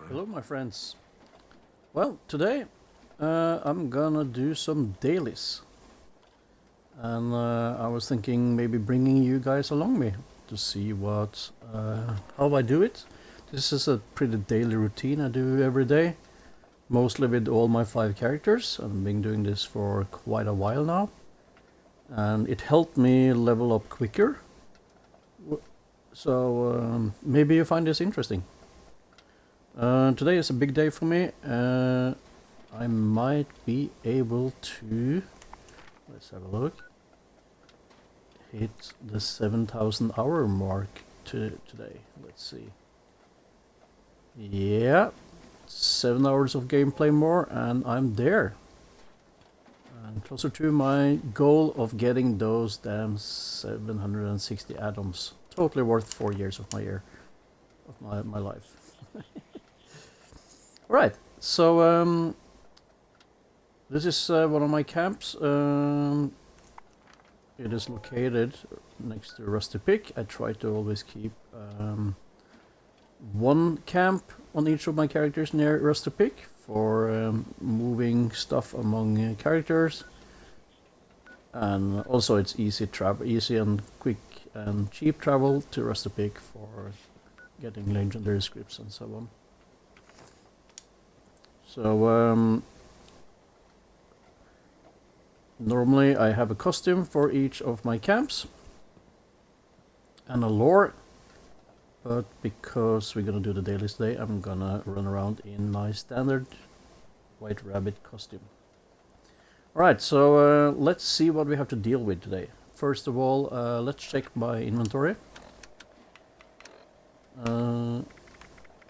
Hello my friends. Well, today I'm gonna do some dailies. And I was thinking maybe bringing you guys along me to see how I do it. This is a pretty daily routine I do every day. Mostly with all my 5 characters. I've been doing this for quite a while now. And it helped me level up quicker. So maybe you find this interesting. Today is a big day for me. I might be able to, let's have a look, hit the 7,000 hour mark today. Let's see. Yeah, 7 hours of gameplay more and I'm there. And closer to my goal of getting those damn 760 atoms. Totally worth 4 years of my life. Right, so this is one of my camps. It is located next to Rusty Pick. I try to always keep one camp on each of my characters near Rusty Pick for moving stuff among characters. And also it's easy and quick and cheap travel to Rusty Pick for getting legendary scripts and so on. So normally I have a costume for each of my camps and a lore, but because we're gonna do the dailies today, I'm gonna run around in my standard white rabbit costume. Alright, so let's see what we have to deal with today. First of all, let's check my inventory.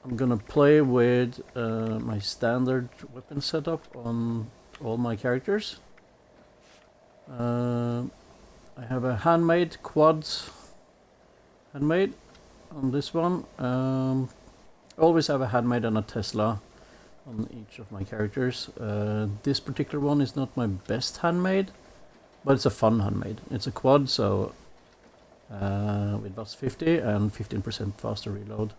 I'm gonna play with my standard weapon setup on all my characters. I have a handmade quad handmade on this one. Always have a handmade and a Tesla on each of my characters. This particular one is not my best handmade, but it's a fun handmade. It's a quad, so with bus 50 and 15% faster reload.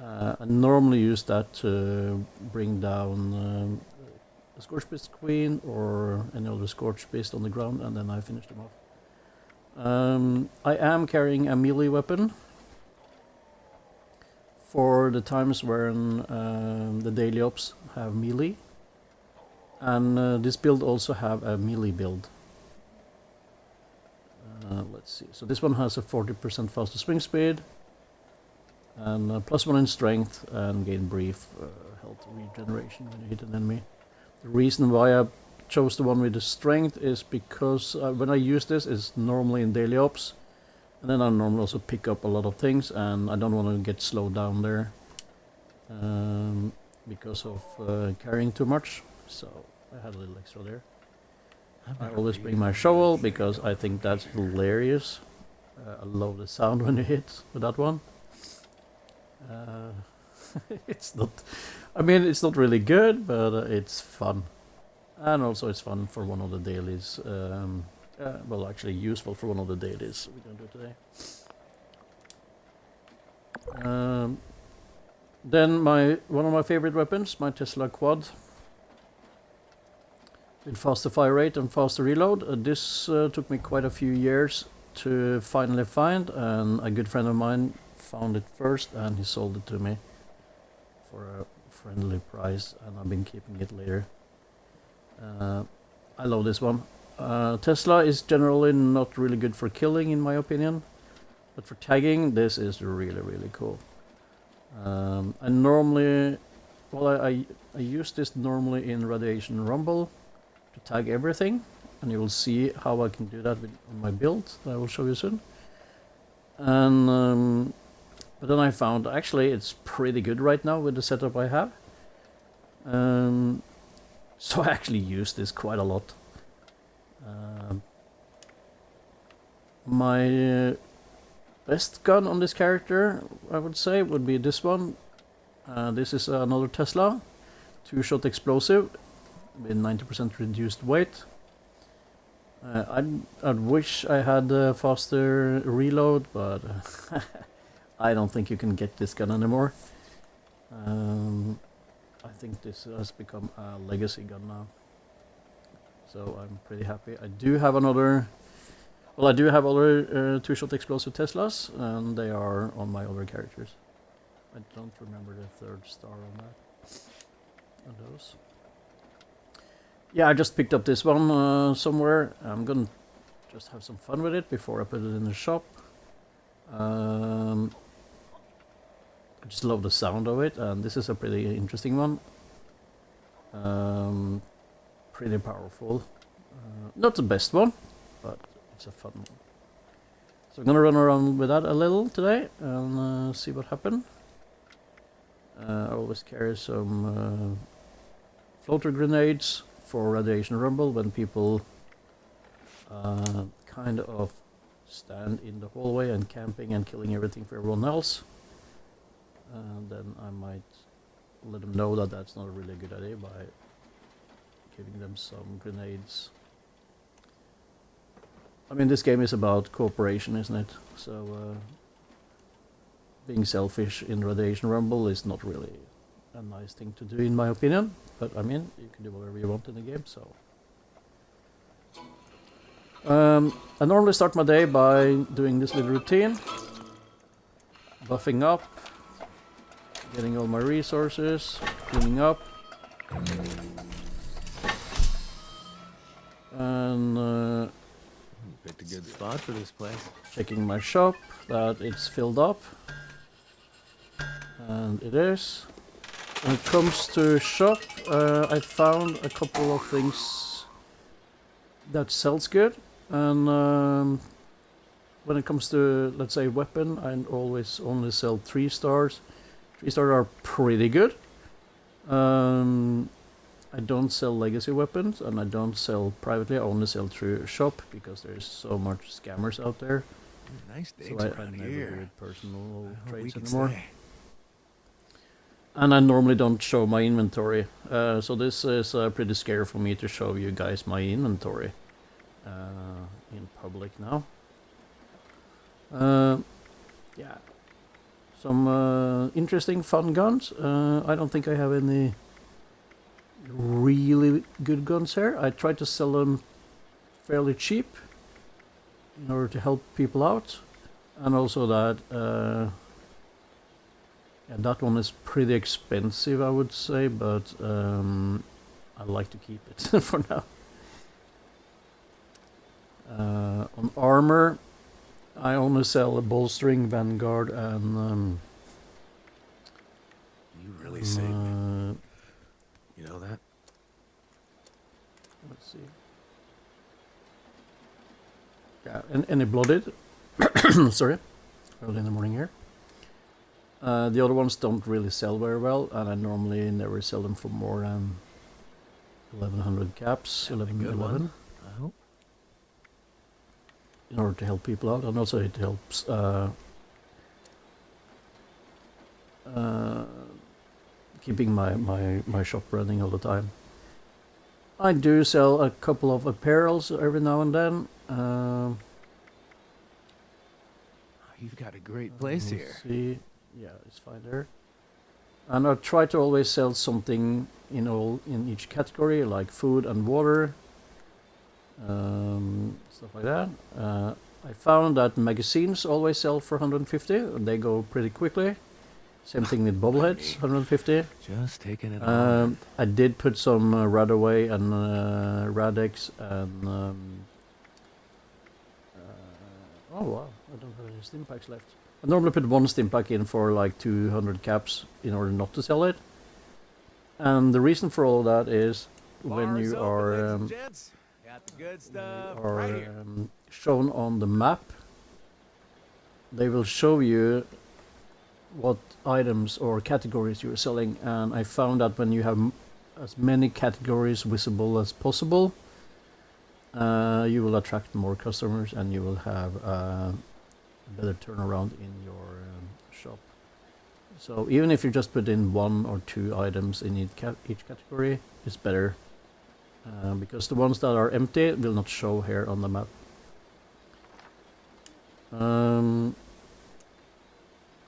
I normally use that to bring down a Scorch Beast Queen or any other Scorch Beast on the ground, and then I finish them off. I am carrying a melee weapon for the times when the daily ops have melee, and this build also have a melee build. Let's see, so this one has a 40% faster swing speed, and +1 in strength, and gain brief health regeneration when you hit an enemy. The reason why I chose the one with the strength is because when I use this, it's normally in daily ops, and then I normally also pick up a lot of things, and I don't want to get slowed down there because of carrying too much, so I had a little extra there. I always bring my shovel because I think that's hilarious. I love the sound when you hit with that one. It's not really good, but it's fun, and also it's fun for one of the dailies. Well, actually useful for one of the dailies we're gonna do today. Then one of my favorite weapons, my Tesla quad with faster fire rate and faster reload. This took me quite a few years to finally find, and a good friend of mine found it first and he sold it to me for a friendly price, and I've been keeping it later. I love this one. Tesla is generally not really good for killing in my opinion, but for tagging this is really cool. I normally, I use this normally in Radiation Rumble to tag everything, and you will see how I can do that on my build that I will show you soon. And but then I found actually it's pretty good right now with the setup I have. So I actually use this quite a lot. My best gun on this character, I would say, would be this one. This is another Tesla, 2-shot explosive with 90% reduced weight. I'd wish I had a faster reload, but I don't think you can get this gun anymore. I think this has become a legacy gun now. So I'm pretty happy. I do have another... Well, I do have other two-shot explosive Teslas, and they are on my other characters. I don't remember the third star on that. On those. Yeah, I just picked up this one somewhere. I'm gonna just have some fun with it before I put it in the shop. I just love the sound of it, and this is a pretty interesting one. Pretty powerful. Not the best one, but it's a fun one. So I'm gonna run around with that a little today and see what happens. I always carry some floater grenades for radiation rumble when people kind of stand in the hallway and camping and killing everything for everyone else. Then I might let them know that that's not a really good idea by giving them some grenades. I mean, this game is about cooperation, isn't it? So being selfish in Radiation Rumble is not really a nice thing to do, in my opinion. But I mean, you can do whatever you want in the game, so... I normally start my day by doing this little routine. Buffing up. Getting all my resources. Cleaning up. And... picked a good spot for this place. Checking my shop, that it's filled up. And it is. When it comes to shop, I found a couple of things that sells good. And when it comes to, let's say, weapon, I always only sell 3 stars. 3 stars are pretty good. I don't sell legacy weapons, and I don't sell privately. I only sell through shop because there's so much scammers out there. Nice days So I around never here. do personal I hope we trades can anymore. stay. And I normally don't show my inventory. So this is pretty scary for me to show you guys my inventory in public now. Yeah. Some interesting fun guns. I don't think I have any really good guns here. I try to sell them fairly cheap in order to help people out, and also that yeah, that one is pretty expensive, I would say, but I like to keep it for now. On armor, I only sell a bolstering, vanguard, and You really saved me. You know that? let's see. Yeah, and any blooded. Sorry, early in the morning here. The other ones don't really sell very well, and I normally never sell them for more than 1100 caps, 1111, I hope. in order to help people out, and also it helps keeping my shop running all the time. I do sell a couple of apparels every now and then. You've got a great place Let's here. see. Yeah, it's fine there. And I try to always sell something in each category, like food and water, stuff like that. I found that magazines always sell for 150, and they go pretty quickly. Same thing with bobbleheads, 150. Just taking it on. I did put some Radaway and Radex and oh wow, I don't have any stim packs left. I normally put one stim pack in for like 200 caps in order not to sell it. And the reason for all that is when you are shown on the map, they will show you what items or categories you're selling, and I found that when you have as many categories visible as possible, you will attract more customers and you will have a better turnaround in your shop. So even if you just put in 1 or 2 items in each category, it's better, because the ones that are empty will not show here on the map.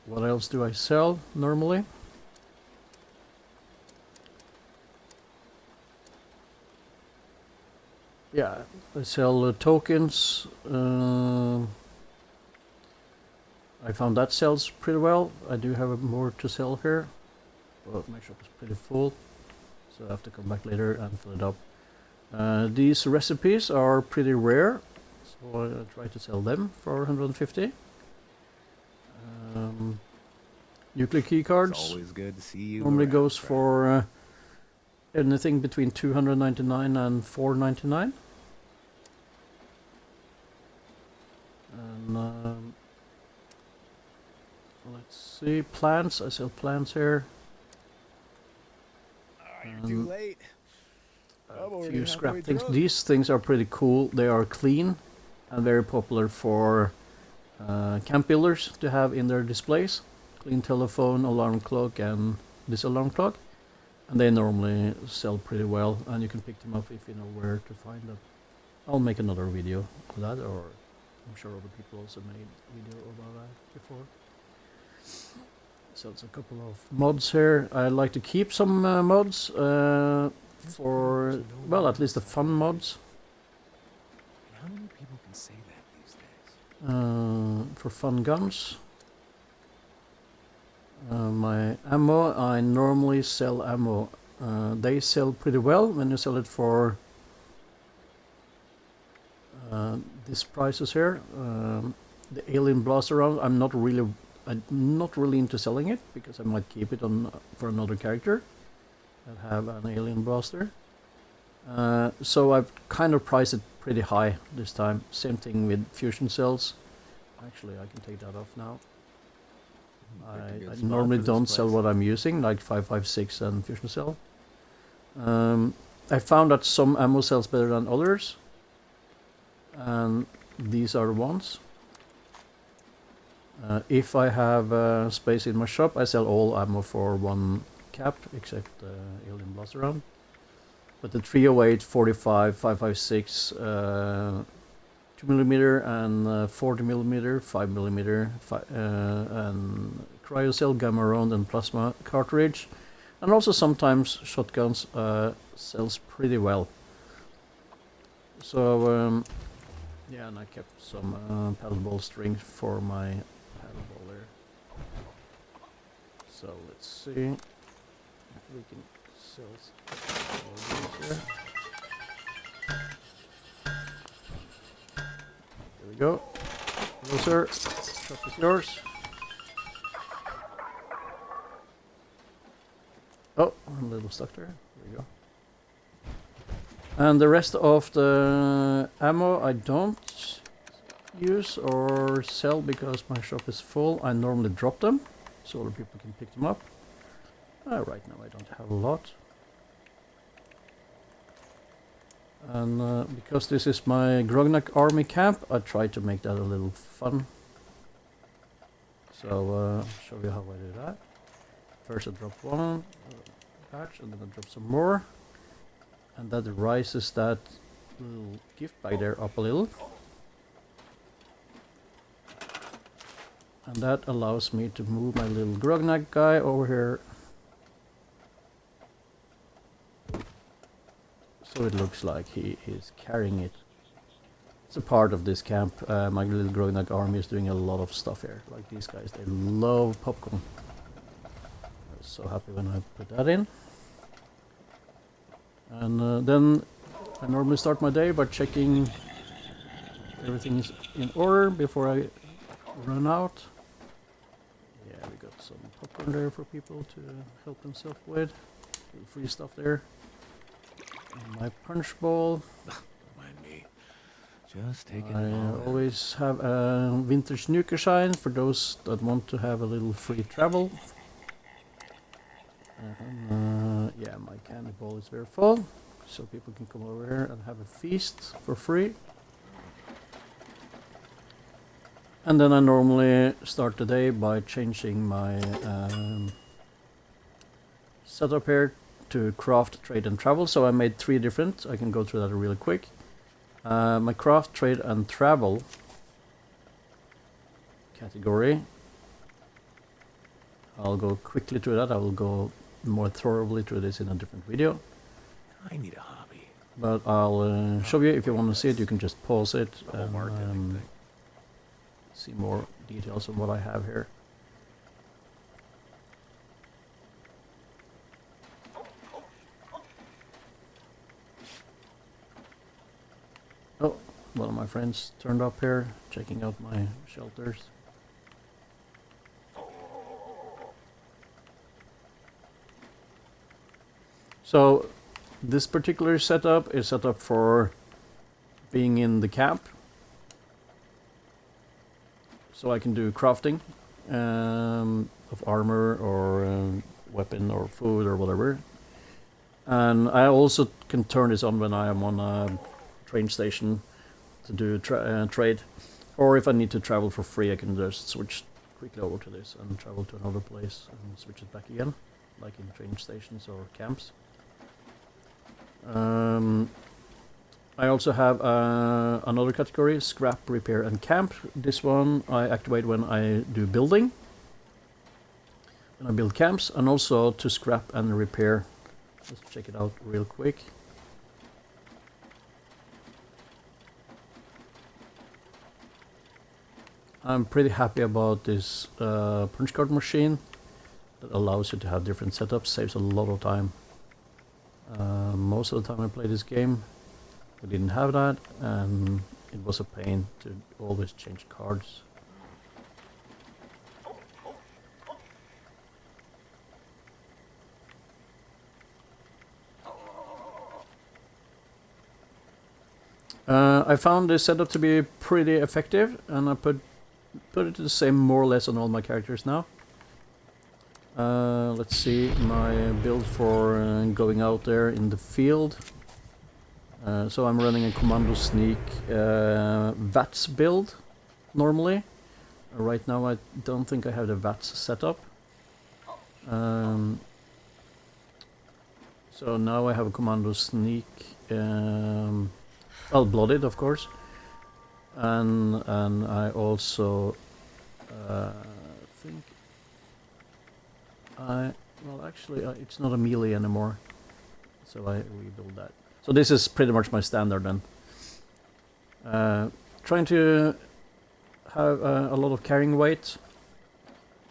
What else do I sell normally? Yeah, I sell tokens. I found that sells pretty well. I do have more to sell here, but my shop is pretty full, so I have to come back later and fill it up. These recipes are pretty rare, so I try to sell them for 150. Nuclear key cards. It's always good to see you. Normally around, goes Fred. for anything between 299 and 499. And let's see, plants. I sell plants here. You're too late. A few scrap things. These things are pretty cool. They are clean and very popular for camp builders to have in their displays. Clean telephone, alarm clock, and this alarm clock. And they normally sell pretty well, and you can pick them up if you know where to find them. I'll make another video of that, or I'm sure other people also made video about that before. So it's a couple of mods here. I like to keep some mods for, well, at least the fun mods. How many people can say that these days? For fun guns. My ammo, I normally sell ammo. They sell pretty well when you sell it for these prices here. The alien blaster round, I'm not really into selling it because I might keep it on for another character that have an alien blaster. So I've kind of priced it pretty high this time. Same thing with fusion cells. Actually, I can take that off now. I normally don't sell what I'm using, like 5.56 and fusion cell. I found that some ammo sells better than others, and these are the ones. If I have space in my shop, I sell all ammo for one cap, except the alien blaster round. But the 308, 45, 5.56, 2mm and 40mm, 5mm, and cryocell, gamma round, and plasma cartridge, and also sometimes shotguns sells pretty well. So yeah, and I kept some paddleball string for my paddleball there. So let's see if we can sell all these here. There we go. Hello, sir. Shop is yours. Oh, I'm a little stuck there. There we go. And the rest of the ammo I don't use or sell because my shop is full. I normally drop them so other people can pick them up. Right now I don't have a lot. And because this is my Grognak army camp, I try to make that a little fun. So I'll show you how I do that. First I drop one patch and then I drop some more. And that rises that little gift bag there up a little. And that allows me to move my little Grognak guy over here. So it looks like he is carrying it. It's a part of this camp. My little Grognak army is doing a lot of stuff here. Like these guys, they love popcorn. I was so happy when I put that in. And then I normally start my day by checking everything is in order before I run out. Yeah, we got some popcorn there for people to help themselves with. Free stuff there. And my punch bowl. Mind me. Just taking I a moment. always have a vintage snooker shine for those that want to have a little free travel. And yeah, my candy bowl is very full, so people can come over here and have a feast for free. And then I normally start the day by changing my setup here to craft, trade, and travel. So I made 3 different. I can go through that really quick. My craft, trade, and travel category I'll go quickly through that. I will go more thoroughly through this in a different video. I need a hobby. But I'll show you. If you want to see it, you can just pause it and see more details on what I have here. Oh, one of my friends turned up here, checking out my shelters. So this particular setup is set up for being in the camp. So I can do crafting of armor or weapon or food or whatever. And I also can turn this on when I am on a train station to do trade. Or if I need to travel for free, I can just switch quickly over to this and travel to another place and switch it back again, like in train stations or camps. I also have another category, scrap, repair and camp. This one I activate when I do building, when I build camps, and also to scrap and repair. Let's check it out real quick. I'm pretty happy about this punch card machine that allows you to have different setups, saves a lot of time. Most of the time I play this game, we didn't have that, and it was a pain to always change cards. I found this setup to be pretty effective, and I put it the same more or less on all my characters now. Let's see my build for going out there in the field. So I'm running a commando sneak VATS build normally. Right now I don't think I have the VATS set up. So now I have a commando sneak, well, blooded of course, and I also think well actually it's not a melee anymore, so I rebuild that. So this is pretty much my standard then. Trying to have a lot of carrying weight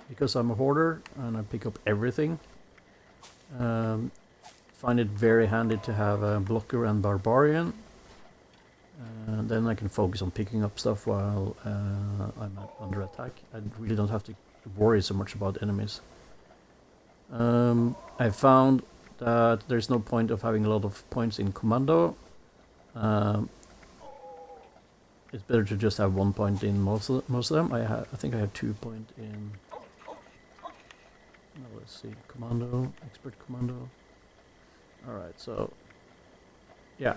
because I'm a hoarder and I pick up everything. Find it very handy to have a blocker and barbarian. Then I can focus on picking up stuff while I'm under attack. I really don't have to worry so much about enemies. I found that there's no point of having a lot of points in commando. It's better to just have 1 point in most of them. I think I have 2 points in. Now let's see, commando, expert commando. All right, so yeah,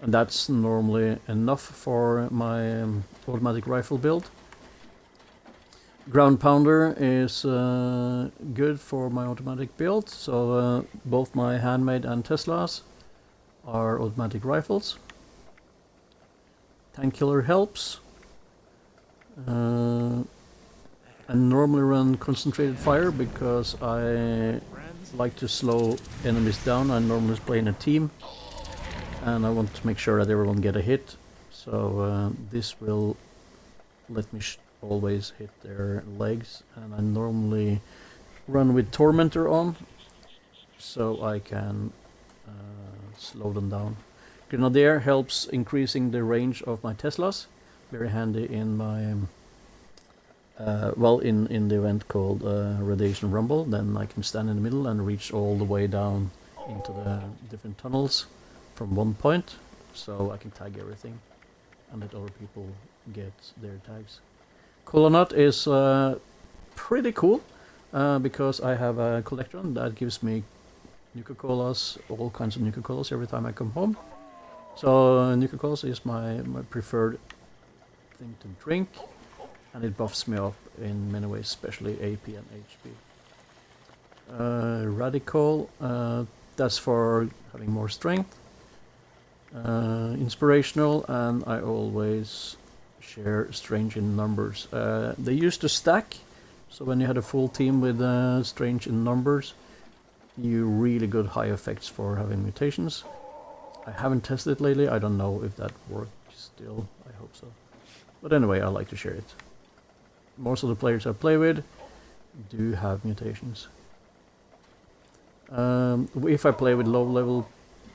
and that's normally enough for my automatic rifle build. Ground pounder is good for my automatic build, so both my handmade and Teslas are automatic rifles. Tank killer helps. I normally run concentrated fire because I like to slow enemies down. I normally play in a team and I want to make sure that everyone get a hit. So this will let me always hit their legs, and I normally run with Tormentor on so I can slow them down. Grenadier helps increasing the range of my Teslas. Very handy in my well, in the event called Radiation Rumble. Then I can stand in the middle and reach all the way down into the different tunnels from one point, so I can tag everything and let other people get their tags. Colonut is pretty cool because I have a collectron that gives me Nuka-Colas, all kinds of Nuka-Colas every time I come home. So Nuka-Colas is my preferred thing to drink, and it buffs me up in many ways, especially AP and HP. Radical, that's for having more strength. Inspirational, and I always share strange in numbers. They used to stack So when you had a full team with strange in numbers, you really got high effects for having mutations. I haven't tested it lately, I don't know if that works still, I hope so. But anyway, I like to share it. Most of the players I play with do have mutations. If I play with low level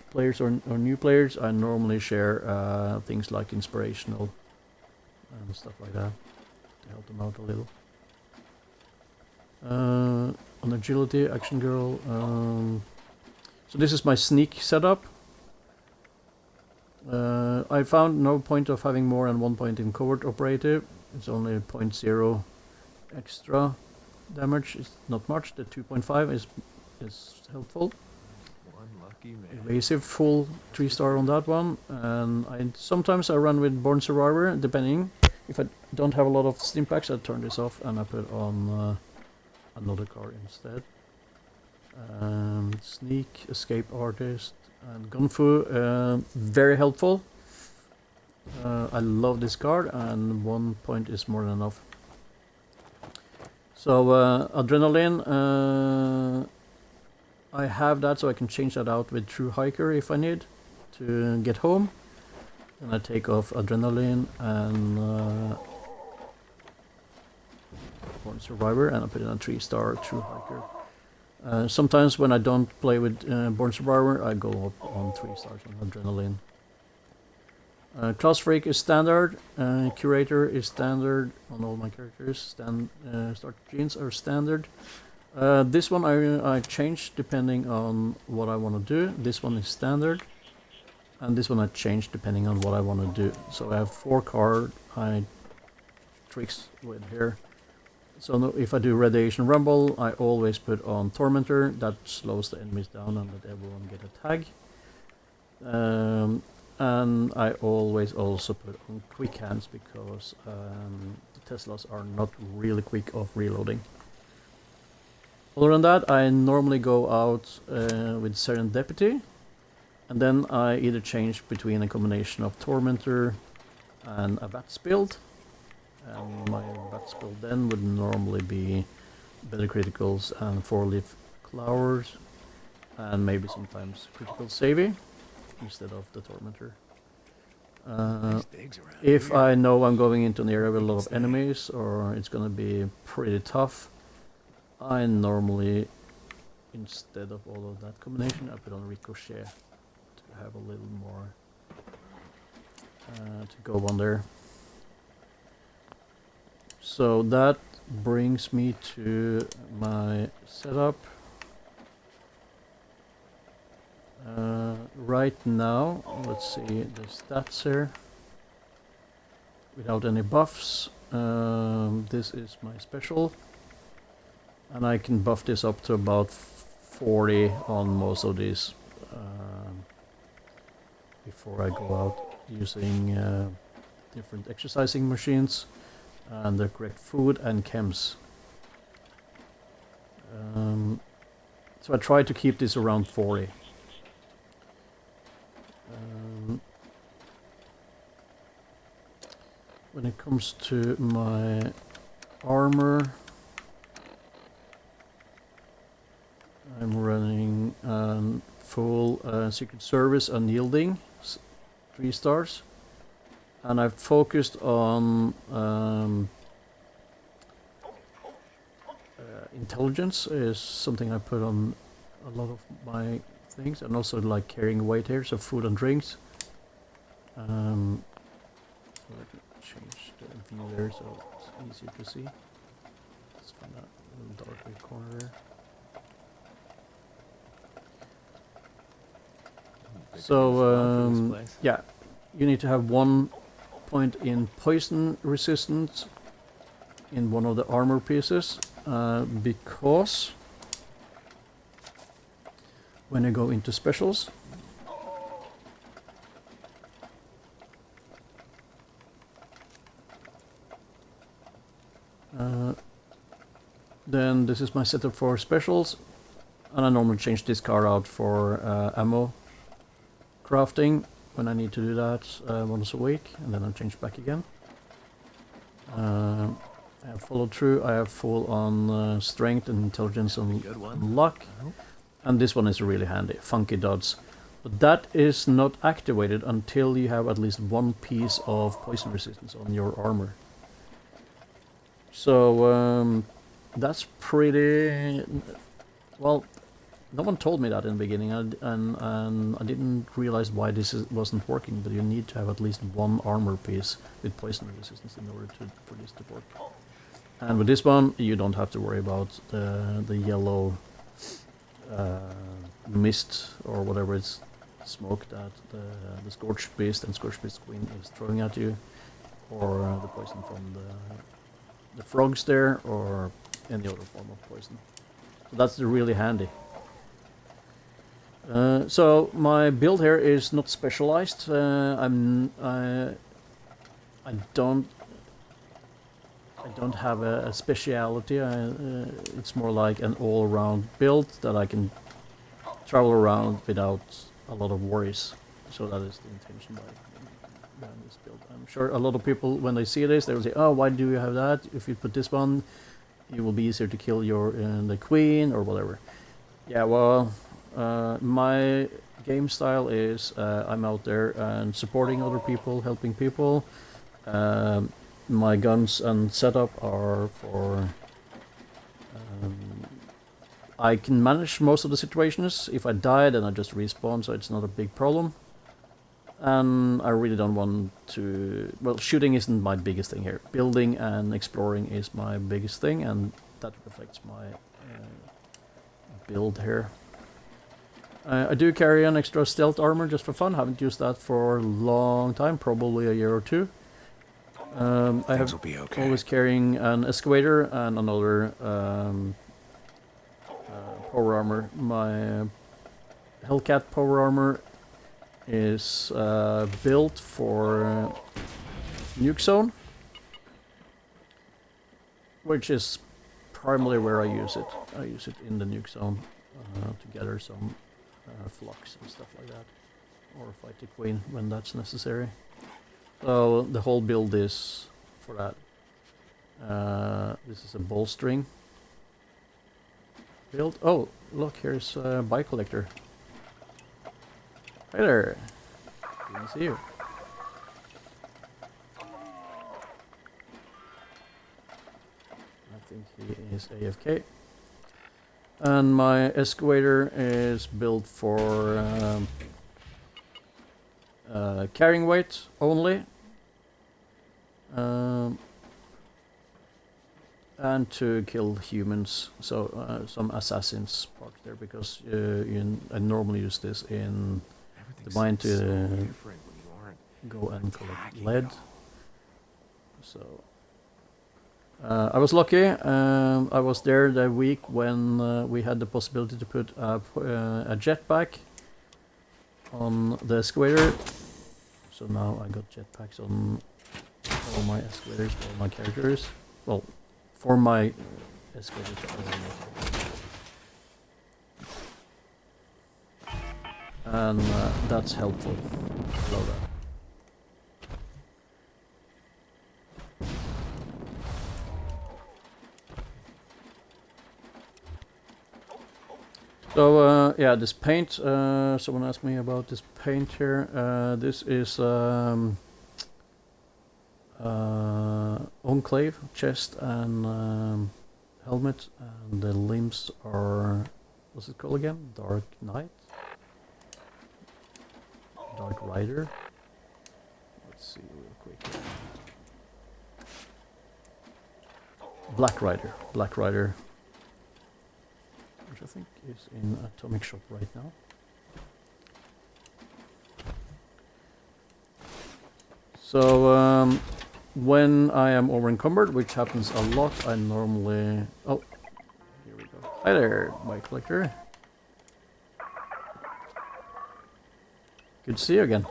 players or new players, I normally share things like inspirational and stuff like that to help them out a little. On agility, action girl. So this is my sneak setup. I found no point of having more than 1 point in covert operative. It's only 0.0 extra damage. It's not much. The 2.5 is helpful. One lucky man. Evasive full 3-star on that one, and sometimes I run with Born Survivor, depending. If I don't have a lot of stim packs, I turn this off and I put on another card instead. Sneak, escape artist, and Gunfu, very helpful. I love this card, and 1 point is more than enough. So adrenaline, I have that, so I can change that out with True Hiker if I need to get home. And I take off adrenaline and Born Survivor, and I put in a 3-star True Hiker. Sometimes when I don't play with Born Survivor, I go up on 3 stars on adrenaline. Class Freak is standard, Curator is standard on all my characters, Start Genes are standard. This one I change depending on what I want to do. This one is standard, and this one I change depending on what I want to do. So I have 4 card I tricks with here. So no, if I do Radiation Rumble, I always put on Tormentor. That slows the enemies down and let everyone get a tag. And I always also put on Quick Hands because the Teslas are not really quick off reloading. Other than that, I normally go out with Serendipity, and then I either change between a combination of Tormentor and a VATS build. And my VATS build then would normally be better criticals and 4-leaf clovers, and maybe sometimes critical savvy instead of the Tormentor. If I know I'm going into an area with a lot of enemies or it's gonna be pretty tough, I normally, instead of all of that combination, I put on Ricochet to have a little more to go on there. So that brings me to my setup. Right now, let's see the stats here. Without any buffs, this is my special. And I can buff this up to about 40 on most of these before I go out using different exercising machines and the correct food and chems. So I try to keep this around 40. When it comes to my armor, I'm running full Secret Service unyielding, 3 stars, and I've focused on intelligence is something I put on a lot of my things, and also like carrying weight here, so food and drinks. So let me change the view there so it's easier to see. Let's find that little darker corner there. So yeah, you need to have 1 point in poison resistance in one of the armor pieces, because when I go into specials, then this is my setup for specials, and I normally change this car out for ammo crafting when I need to do that once a week, and then I change back again. I have follow through. I have full on strength and intelligence and luck. And this one is really handy, funky dots. But that is not activated until you have at least one piece of poison resistance on your armor. So that's pretty... Well, no one told me that in the beginning, and I didn't realize why this wasn't working, but you need to have at least one armor piece with poison resistance in order for this to work. And with this one, you don't have to worry about the yellow mist or whatever it's smoke that the Scorched Beast and Scorched Beast Queen is throwing at you, or the poison from the frogs there, or any other form of poison. So that's really handy. So my build here is not specialized. I don't have a speciality. It's more like an all-around build that I can travel around without a lot of worries. So that is the intention behind this build. I'm sure a lot of people, when they see this, they will say, "Oh, why do you have that? If you put this one, it will be easier to kill your the queen or whatever." Yeah, well, my game style is I'm out there and supporting other people, helping people. My guns and setup are for... I can manage most of the situations. If I die, then I just respawn, so it's not a big problem. And I really don't want to... Well, shooting isn't my biggest thing here. Building and exploring is my biggest thing, and that reflects my build here. I do carry an extra stealth armor just for fun. Haven't used that for a long time, probably a year or two. I have always carrying an excavator and another power armor. My Hellcat power armor is built for nuke zone, which is primarily where I use it. I use it in the nuke zone to gather some flux and stuff like that, or fight the queen when that's necessary. So the whole build is for that. This is a bowstring build. Oh, look, here's a bike collector. Hey there. Didn't see you. I think he is AFK. And my excavator is built for carrying weight only. And to kill humans, so some assassins parked there, because I normally use this in the mine to go and collect lead. So I was lucky. I was there the week when we had the possibility to put a jetpack on the excavator. So now I got jetpacks on all my excavators, all my characters. Well, for my excavators. And that's helpful. I love that. So yeah, this paint, someone asked me about this paint here. This is Enclave, chest and helmet, and the limbs are, what's it called again? Dark Knight? Dark Rider? Let's see real quick. Black Rider. Black Rider. Which I think is in Atomic Shop right now. So when I am over encumbered, which happens a lot, I normally... Oh, here we go. Hi there, bike collector. Good to see you again.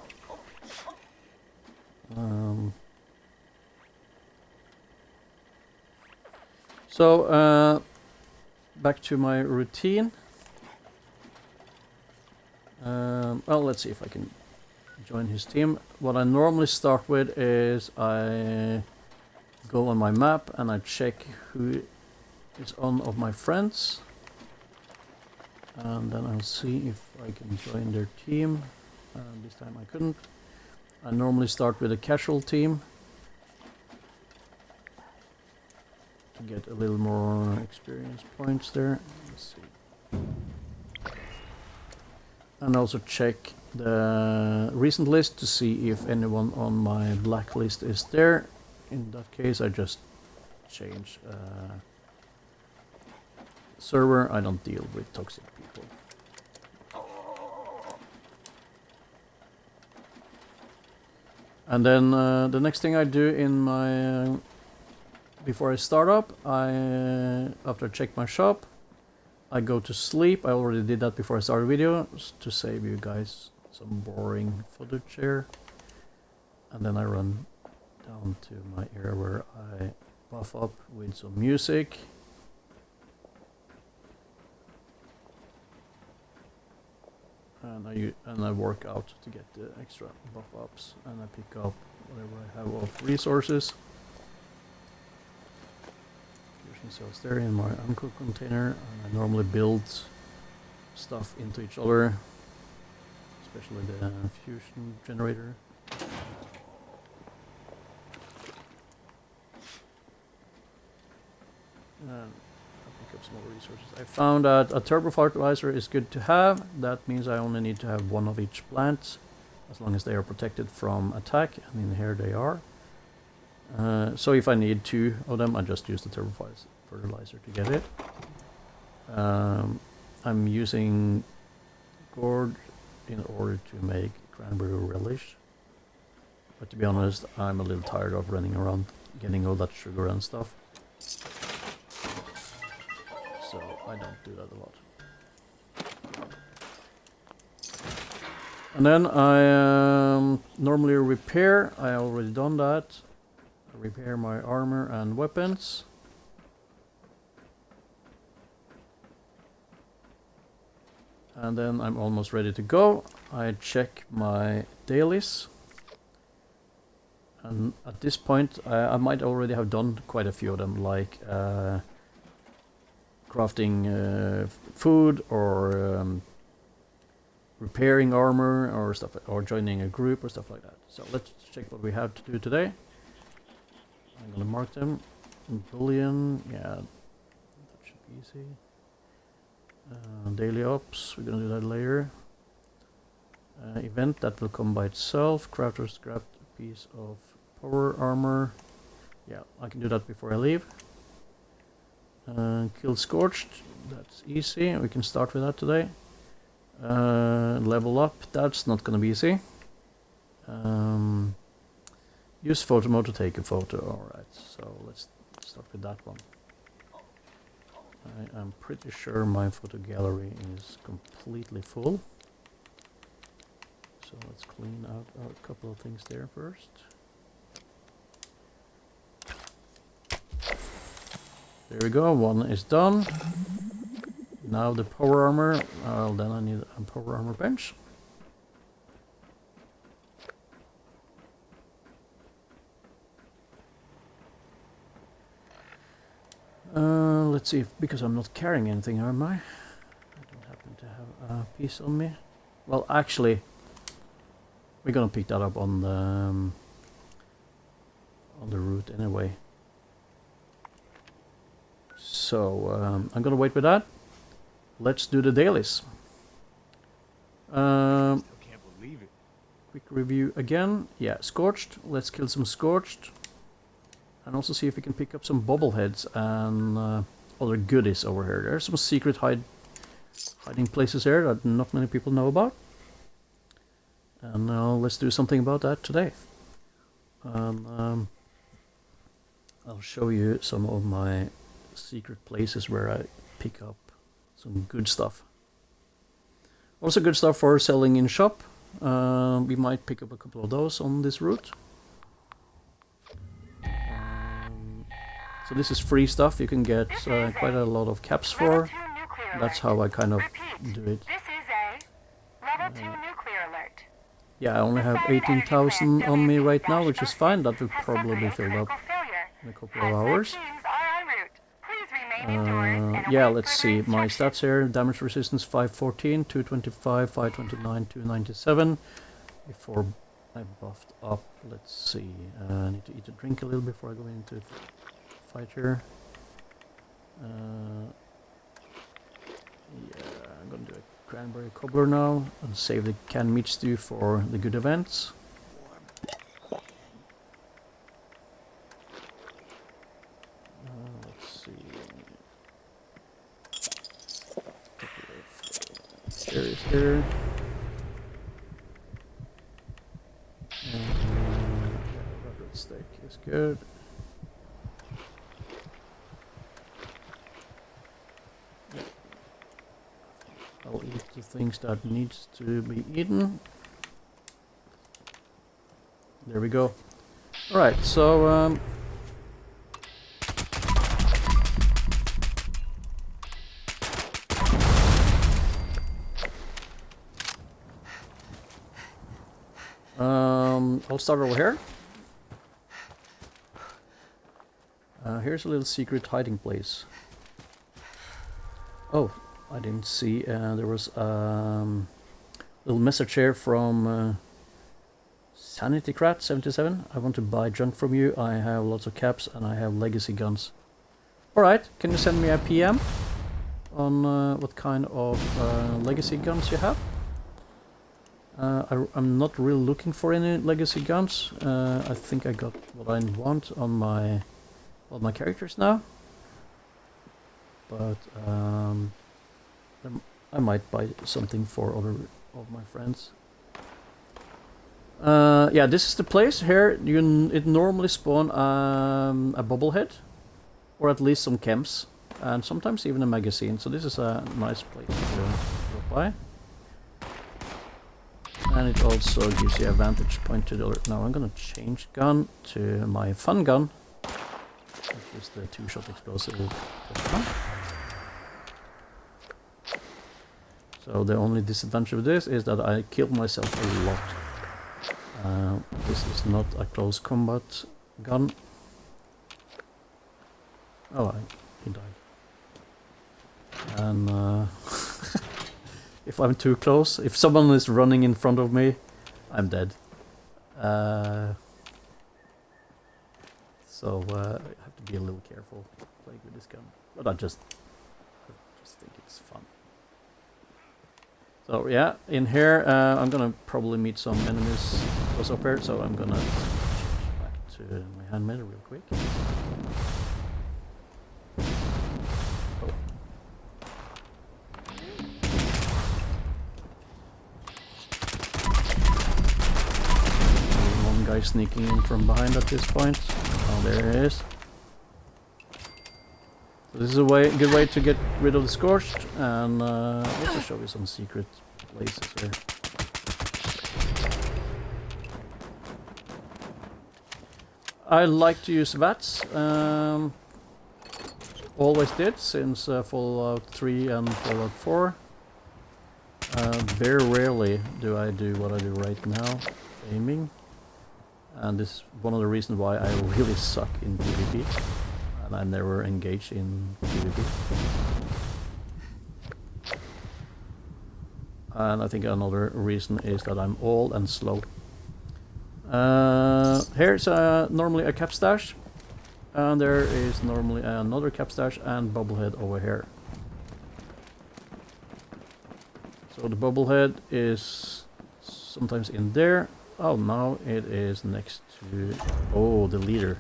So back to my routine. Well, let's see if I can join his team. What I normally start with is I go on my map and I check who is on of my friends. And then I'll see if I can join their team. This time I couldn't. I normally start with a casual team to get a little more experience points there. Let's see. And also check the recent list to see if anyone on my blacklist is there. In that case, I just change server. I don't deal with toxic people. And then the next thing I do in my before I start up, after I check my shop, I go to sleep. I already did that before I started the video to save you guys some boring footage here. And then I run down to my area where I buff up with some music. And I work out to get the extra buff ups, and I pick up whatever I have of resources. Fusion cells there in my Incl container, and I normally build stuff into each other, especially the fusion generator. And up some more resources. I found that a turbo fertilizer is good to have. That means I only need to have one of each plant, as long as they are protected from attack, and in here they are. So if I need 2 of them, I just use the turbo fertilizer to get it. I'm using gourd in order to make cranberry relish, but to be honest, I'm a little tired of running around getting all that sugar and stuff. So I don't do that a lot. And then I normally repair. I already done that. I repair my armor and weapons. And then I'm almost ready to go. I check my dailies. And at this point I might already have done quite a few of them, like crafting food, or repairing armor, or stuff, or joining a group or stuff like that. So let's check what we have to do today. I'm gonna mark them. Bullion, yeah, that should be easy. Daily ops, we're gonna do that later. Event, that will come by itself. Crafter scrapped a piece of power armor. Yeah, I can do that before I leave. Kill Scorched, that's easy, we can start with that today. Level up, that's not gonna be easy. Use photo mode to take a photo, alright, so let's start with that one. I am pretty sure my photo gallery is completely full. So let's clean out a couple of things there first. There we go, one is done. Now the power armor, then I need a power armor bench. Let's see, because I'm not carrying anything, am I? I don't happen to have a piece on me. Well, actually, we're gonna pick that up on the route anyway. So I'm gonna wait with that. Let's do the dailies. Still can't believe it. Quick review again. Yeah, Scorched. Let's kill some Scorched. And also see if we can pick up some bobbleheads and other goodies over here. There's some secret hiding places here that not many people know about. And let's do something about that today. I'll show you some of my secret places where I pick up some good stuff. Also good stuff for selling in shop. We might pick up a couple of those on this route. So this is free stuff. You can get quite a lot of caps for. That's how I kind of do it. This is a level 2 nuclear alert. Yeah, I only have 18,000 on me right now, which is fine. That will probably be filled up in a couple of hours. Teams are en route. Please remain indoors and Yeah, await let's further see. My instructions. stats here. Damage resistance 514, 225, 529, 297. Before I buffed up, let's see. I need to eat a drink a little before I go into fight here. Yeah, I'm gonna do a cranberry cobbler now and save the canned meat stew for the good events. Let's see. Couple of cherries here. Red steak is good. I'll eat the things that needs to be eaten. There we go. Alright, so I'll start over here. Here's a little secret hiding place. Oh, I didn't see. There was a little message here from SanityCrat77. I want to buy junk from you. I have lots of caps and I have legacy guns. Alright, can you send me a PM on what kind of legacy guns you have? I'm not really looking for any legacy guns. I think I got what I want on all my characters now. But I might buy something for other of my friends. Yeah, this is the place here. It normally spawn a bobblehead, or at least some chems, and sometimes even a magazine. So this is a nice place to drop by. And it also gives you a vantage point to the other. Now I'm gonna change gun to my fun gun, which is the 2-shot explosive gun. So the only disadvantage of this is that I killed myself a lot. This is not a close combat gun. Oh, he died. And if I'm too close, if someone is running in front of me, I'm dead. So I have to be a little careful playing with this gun. But I just think it's fun. So yeah, in here I'm gonna probably meet some enemies close up here, so I'm gonna switch back to my handmade real quick. Oh. One guy sneaking in from behind at this point. Oh, there he is. So this is a good way to get rid of the scorched, and also show you some secret places here. I like to use VATS. Always did since Fallout 3 and Fallout 4. Very rarely do I do what I do right now, aiming. And this is one of the reasons why I really suck in PvP. And I never engage in PvP. And I think another reason is that I'm old and slow. Here's normally a cap stash. And there is normally another cap stash and bubblehead over here. So the bubblehead is sometimes in there. Oh, now it is next to... Oh, the leader.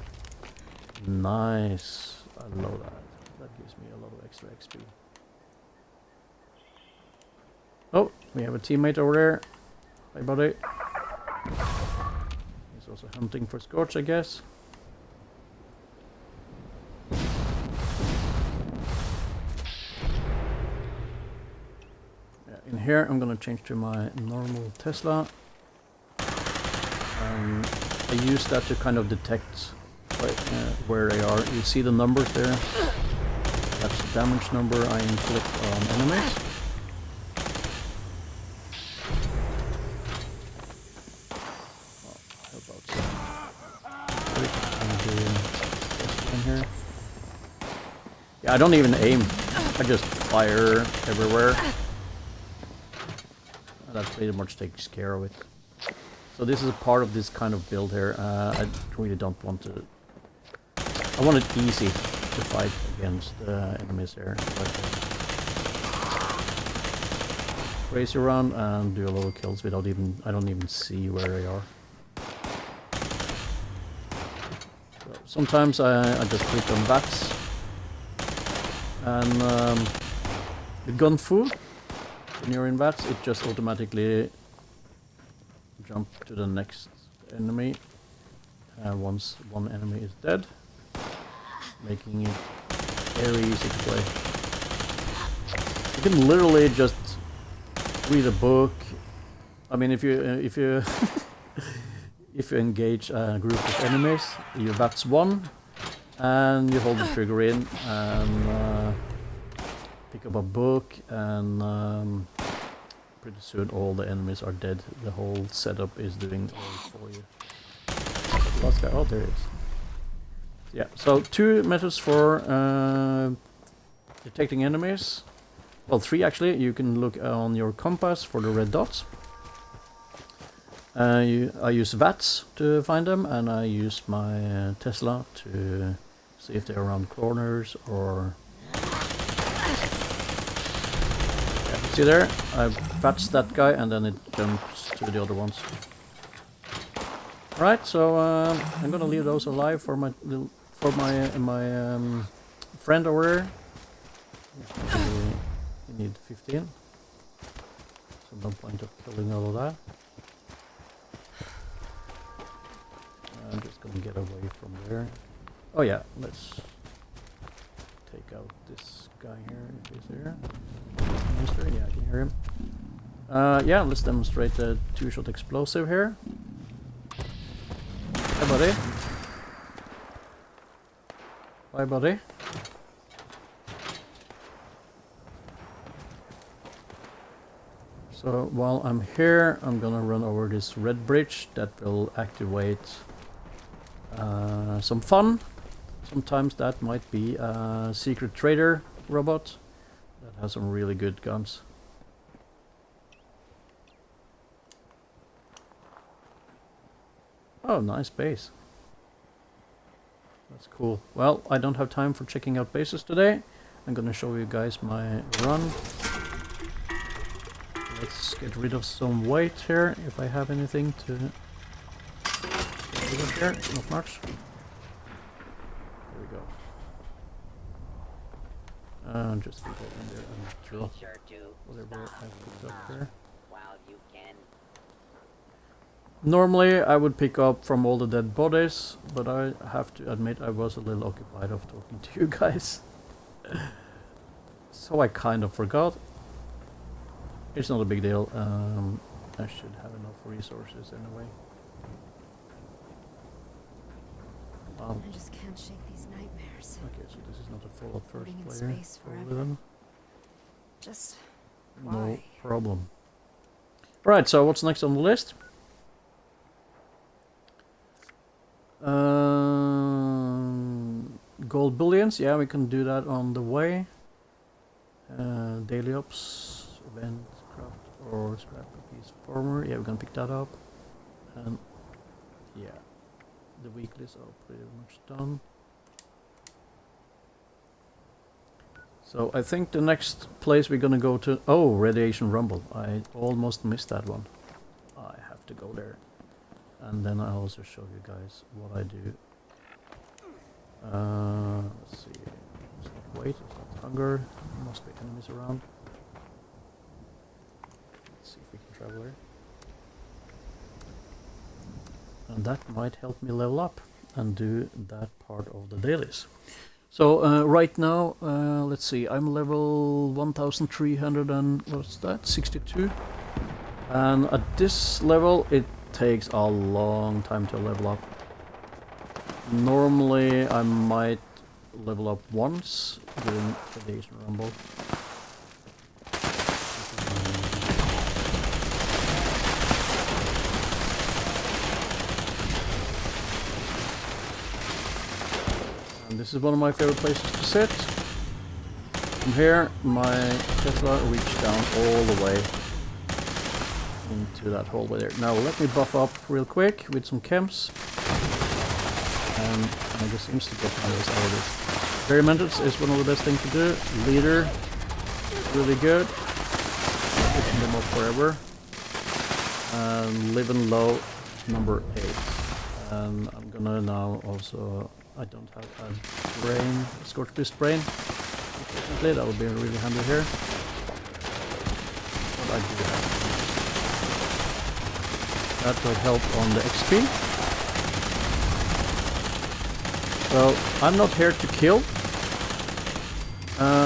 Nice. I love that. That gives me a lot of extra XP. Oh, we have a teammate over there. Hi, buddy. He's also hunting for Scorch, I guess. Yeah, in here, I'm gonna change to my normal Tesla. I use that to kind of detect where they are. You see the numbers there? That's the damage number I inflict on enemies. Oh, how about some? I don't even aim. I just fire everywhere. And that pretty much takes care of it. So this is a part of this kind of build here. I really don't want to... I want it easy to fight against enemies here. Race around and do a lot of kills without even... I don't even see where they are. So sometimes I just click on VATS. And the gun fu, when you're in VATS, it just automatically jump to the next enemy once one enemy is dead, making it very easy to play. You can literally just read a book. I mean, if you if you engage a group of enemies, you VATS 1 and you hold the trigger in and pick up a book, and pretty soon all the enemies are dead. The whole setup is doing all for you. Last guy, oh there it is. Yeah, so 2 methods for detecting enemies. Well, 3 actually. You can look on your compass for the red dots. I use VATS to find them, and I use my Tesla to see if they're around corners or... See there, I VATS that guy and then it jumps to the other ones. Right, so I'm gonna leave those alive for my friend over there. You need 15. So no point of killing all of that. I'm just gonna get away from there. Oh yeah, let's take out this guy here if he's here. Monster, yeah, I can hear him. Yeah, let's demonstrate the 2-shot explosive here. Hi, buddy. Bye, buddy. So while I'm here, I'm gonna run over this red bridge that will activate some fun. Sometimes that might be a secret trader robot that has some really good guns. Oh, nice base. That's cool. Well, I don't have time for checking out bases today. I'm gonna show you guys my run. Let's get rid of some weight here, if I have anything to get rid of here. Not much. There we go. Just go in there and drop whatever I picked up here. Normally I would pick up from all the dead bodies, but I have to admit I was a little occupied of talking to you guys. So I kind of forgot. It's not a big deal. I should have enough resources anyway. I just can't shake these nightmares. Okay, so this is not a Fallout first Floating in player. space forever. Just No why? problem. Right, so what's next on the list? Gold bullions, yeah, we can do that on the way. Daily ops, event, craft, or scrap a piece of armor. Yeah, we can pick that up. And yeah, the weeklies are pretty much done. So I think the next place we're gonna go to... Oh, Radiation Rumble. I almost missed that one. I have to go there. And then I'll also show you guys what I do. Let's see. It's not weight, it's not hunger. There must be enemies around. Let's see if we can travel here. And that might help me level up and do that part of the dailies. So right now, let's see, I'm level 1300 and what's that? 62. And at this level, it takes a long time to level up. Normally, I might level up once during Radiation Rumble. And this is one of my favorite places to sit. From here, my Tesla reached down all the way into that hallway there. Now let me buff up real quick with some chems. And I just seems to get those out of this. Experimenters is one of the best things to do. Leader, really good. Pushing them up forever. And living low, number 8. And I'm gonna now also, I don't have a brain, scorch beast brain. Unfortunately, that would be really handy here. But I do have. That will help on the XP. So I'm not here to kill,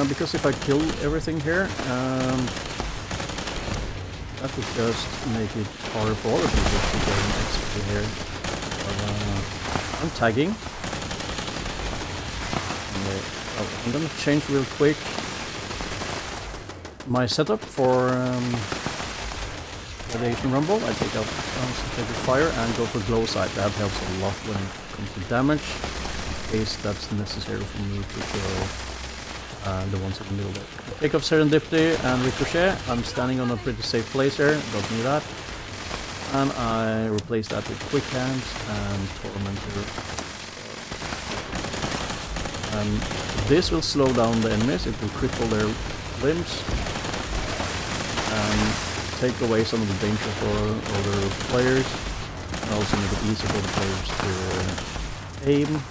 because if I kill everything here, that would just make it harder for other people to gain XP here. So, I'm tagging. Okay. Oh, I'm gonna change real quick my setup for Radiation Rumble. I take out concentrated fire and go for glow sight. That helps a lot when it comes to damage. Case that's necessary for me to kill the ones in the middle there. Take off Serendipity and Ricochet. I'm standing on a pretty safe place here, don't need that. And I replace that with Quick Hands and Tormentor. And this will slow down the enemies, it will cripple their limbs and take away some of the danger for other players, and also make it easier for the players to aim.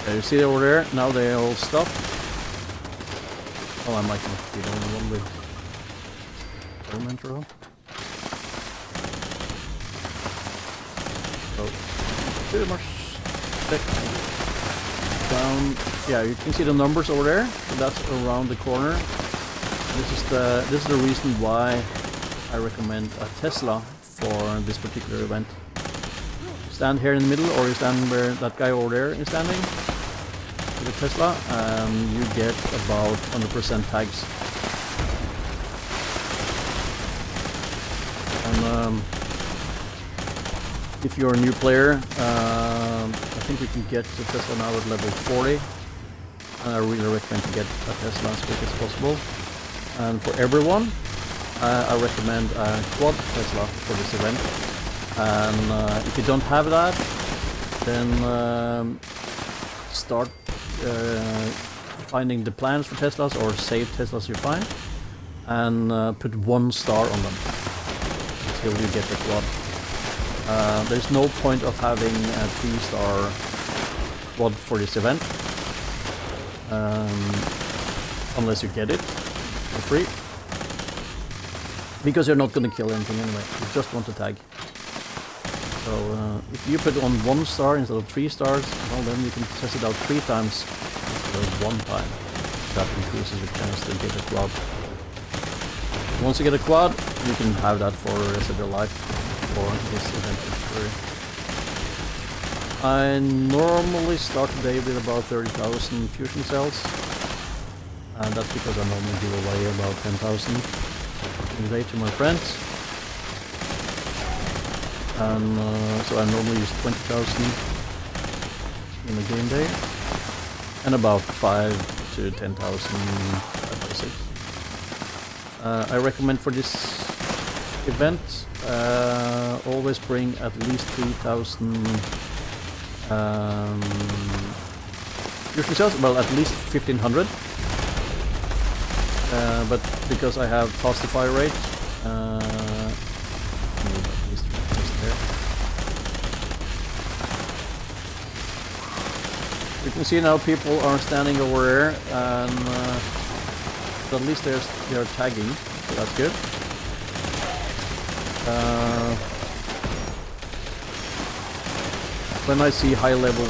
You see over there, now they all stop. Oh, I might not be the only one with Tormentor. So, pretty much stick down. Yeah, you can see the numbers over there. So that's around the corner. This is the reason why I recommend a Tesla for this particular event. Stand here in the middle, or you stand where that guy over there is standing. The Tesla, you get about 100% tags. And if you're a new player, I think you can get the Tesla now at level 40. And I really recommend to get a Tesla as quick as possible. And for everyone, I recommend a quad Tesla for this event. And if you don't have that, then start finding the plans for Teslas or save Teslas you find, and put 1 star on them until you get the quad. There's no point of having a 3-star quad for this event unless you get it for free, because you're not going to kill anything anyway, you just want to tag. So if you put on 1 star instead of 3 stars, well, then you can test it out 3 times instead of 1 time. That increases your chance to get a quad. Once you get a quad, you can have that for the rest of your life for this event. I normally start the day with about 30,000 fusion cells, and that's because I normally give away about 10,000 in a day to my friends. And so I normally use 20,000 in a game day, and about 5 to 10,000 at basics. I recommend for this event, always bring at least 3,000 fusion cells, well, at least 1,500. But because I have faster fire rate, you can see now people are standing over there, and at least they're tagging, so that's good. When I see high-level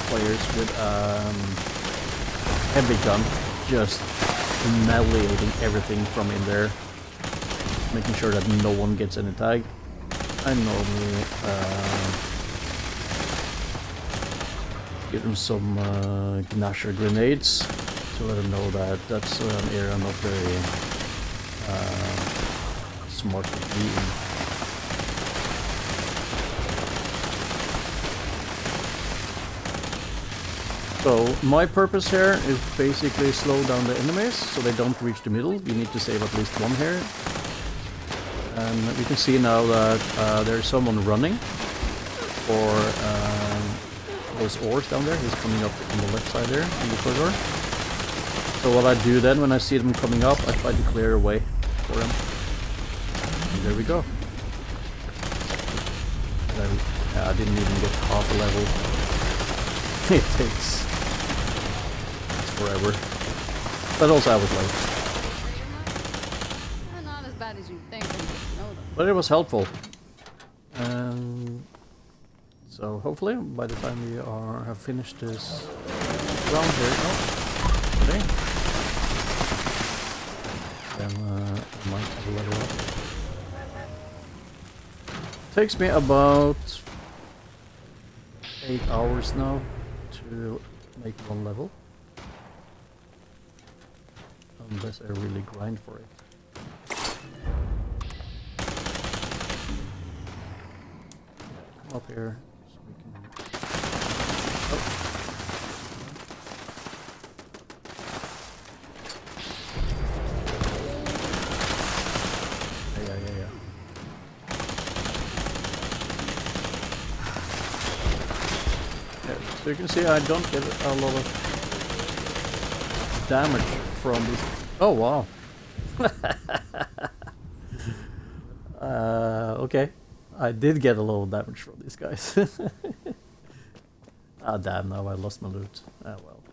players with heavy gun just annihilating everything from in there, making sure that no one gets any tag, I normally give them some Gnasher grenades to let them know that that's an area not very smart to be in. So my purpose here is basically slow down the enemies so they don't reach the middle. You need to save at least one here. And we can see now that there's someone running for those ores down there. He's coming up on the left side there in the corridor. So what I do then when I see them coming up, I try to clear a way for them. And there we go. I didn't even get half a level. It takes forever. But also I was late. Not as bad as you think. But it was helpful. So hopefully by the time we have finished this round here, okay. Then I might have a level up. Takes me about 8 hours now to make one level. Unless I really grind for it. Come up here so we can... Oh. Yeah. So you can see I don't get a lot of damage from these. Oh wow. Okay. I did get a lot of damage from these guys. Ah damn, now I lost my loot. Ah well.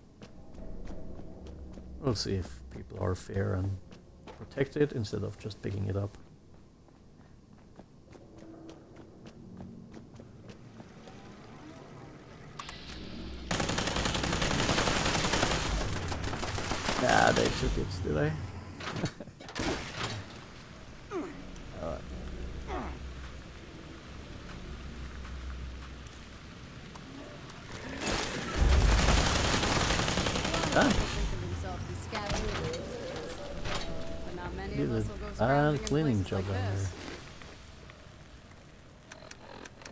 We'll see if people are fair and protect it instead of just picking it up. Nah, they took it, did they? Alright. Ah. Did a bad cleaning job down there.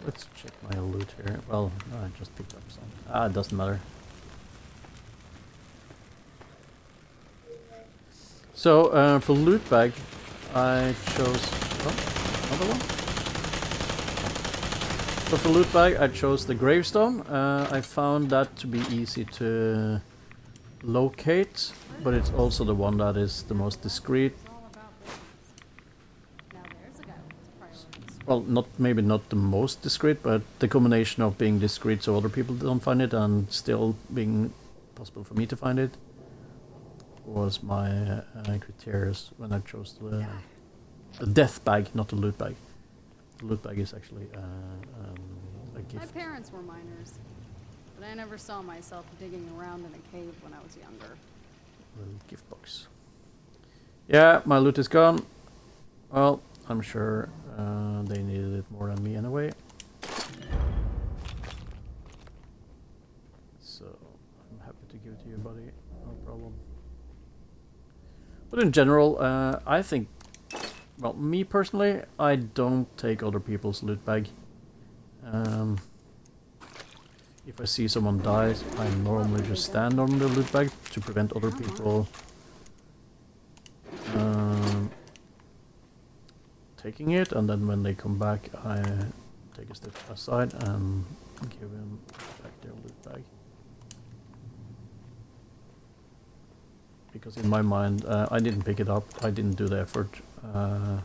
Let's check my loot here. Well, no, I just picked up some. Ah, it doesn't matter. So, for loot bag, I chose... Oh, another one? So for loot bag, I chose the gravestone. I found that to be easy to locate, but it's also the one that is the most discreet. Well, maybe not the most discreet, but the combination of being discreet so other people don't find it and still being possible for me to find it was my criteria when I chose the death bag, not the loot bag. The loot bag is actually a gift. My parents were miners, but I never saw myself digging around in a cave when I was younger. Little gift box. Yeah, my loot is gone. Well, I'm sure they needed it more than me anyway. So I'm happy to give it to you, buddy. No problem. But in general, I think, well, me personally, I don't take other people's loot bag. If I see someone die, I normally just stand on the loot bag to prevent other people taking it, and then when they come back, I take a step aside and give them back their loot bag. Because in my mind, I didn't pick it up, I didn't do the effort. I'm